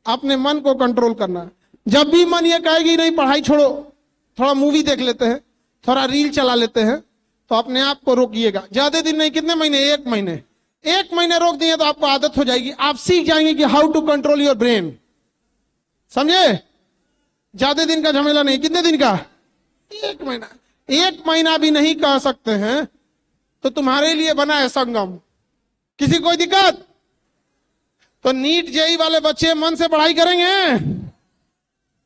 अपने मन को कंट्रोल करना। जब भी मन ये कहेगी नहीं पढ़ाई छोड़ो, थोड़ा मूवी देख लेते हैं, थोड़ा रील चला लेते हैं, तो अपने आप को रोकिएगा। ज्यादा दिन नहीं, कितने महीने? 1 महीने रोक दिए तो आपको आदत हो जाएगी, आप सीख जाएंगे कि how to control your brain, समझे। ज्यादा दिन का झमेला नहीं। कितने दिन का? 1 महीना। 1 महीना भी नहीं कह सकते हैं तो तुम्हारे लिए बना है संगम। किसी कोई दिक्कत? तो नीट जेई वाले बच्चे मन से पढ़ाई करेंगे,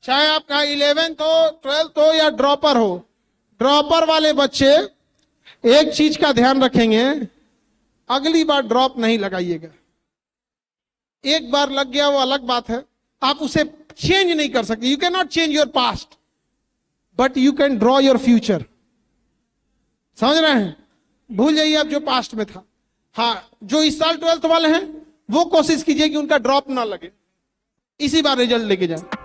चाहे आपका 11th हो, 12th हो या ड्रॉपर हो। ड्रॉपर वाले बच्चे एक चीज का ध्यान रखेंगे, अगली बार ड्रॉप नहीं लगाइएगा। एक बार लग गया वो अलग बात है, आप उसे चेंज नहीं कर सकते। You can not change your past but you can draw your future. समझ रहे हैं? भूल जाइए अब जो पास्ट में था। हाँ, जो इस साल 12th वाले हैं वो कोशिश कीजिए कि उनका ड्रॉप ना लगे, इसी बार रिजल्ट लेके जाए।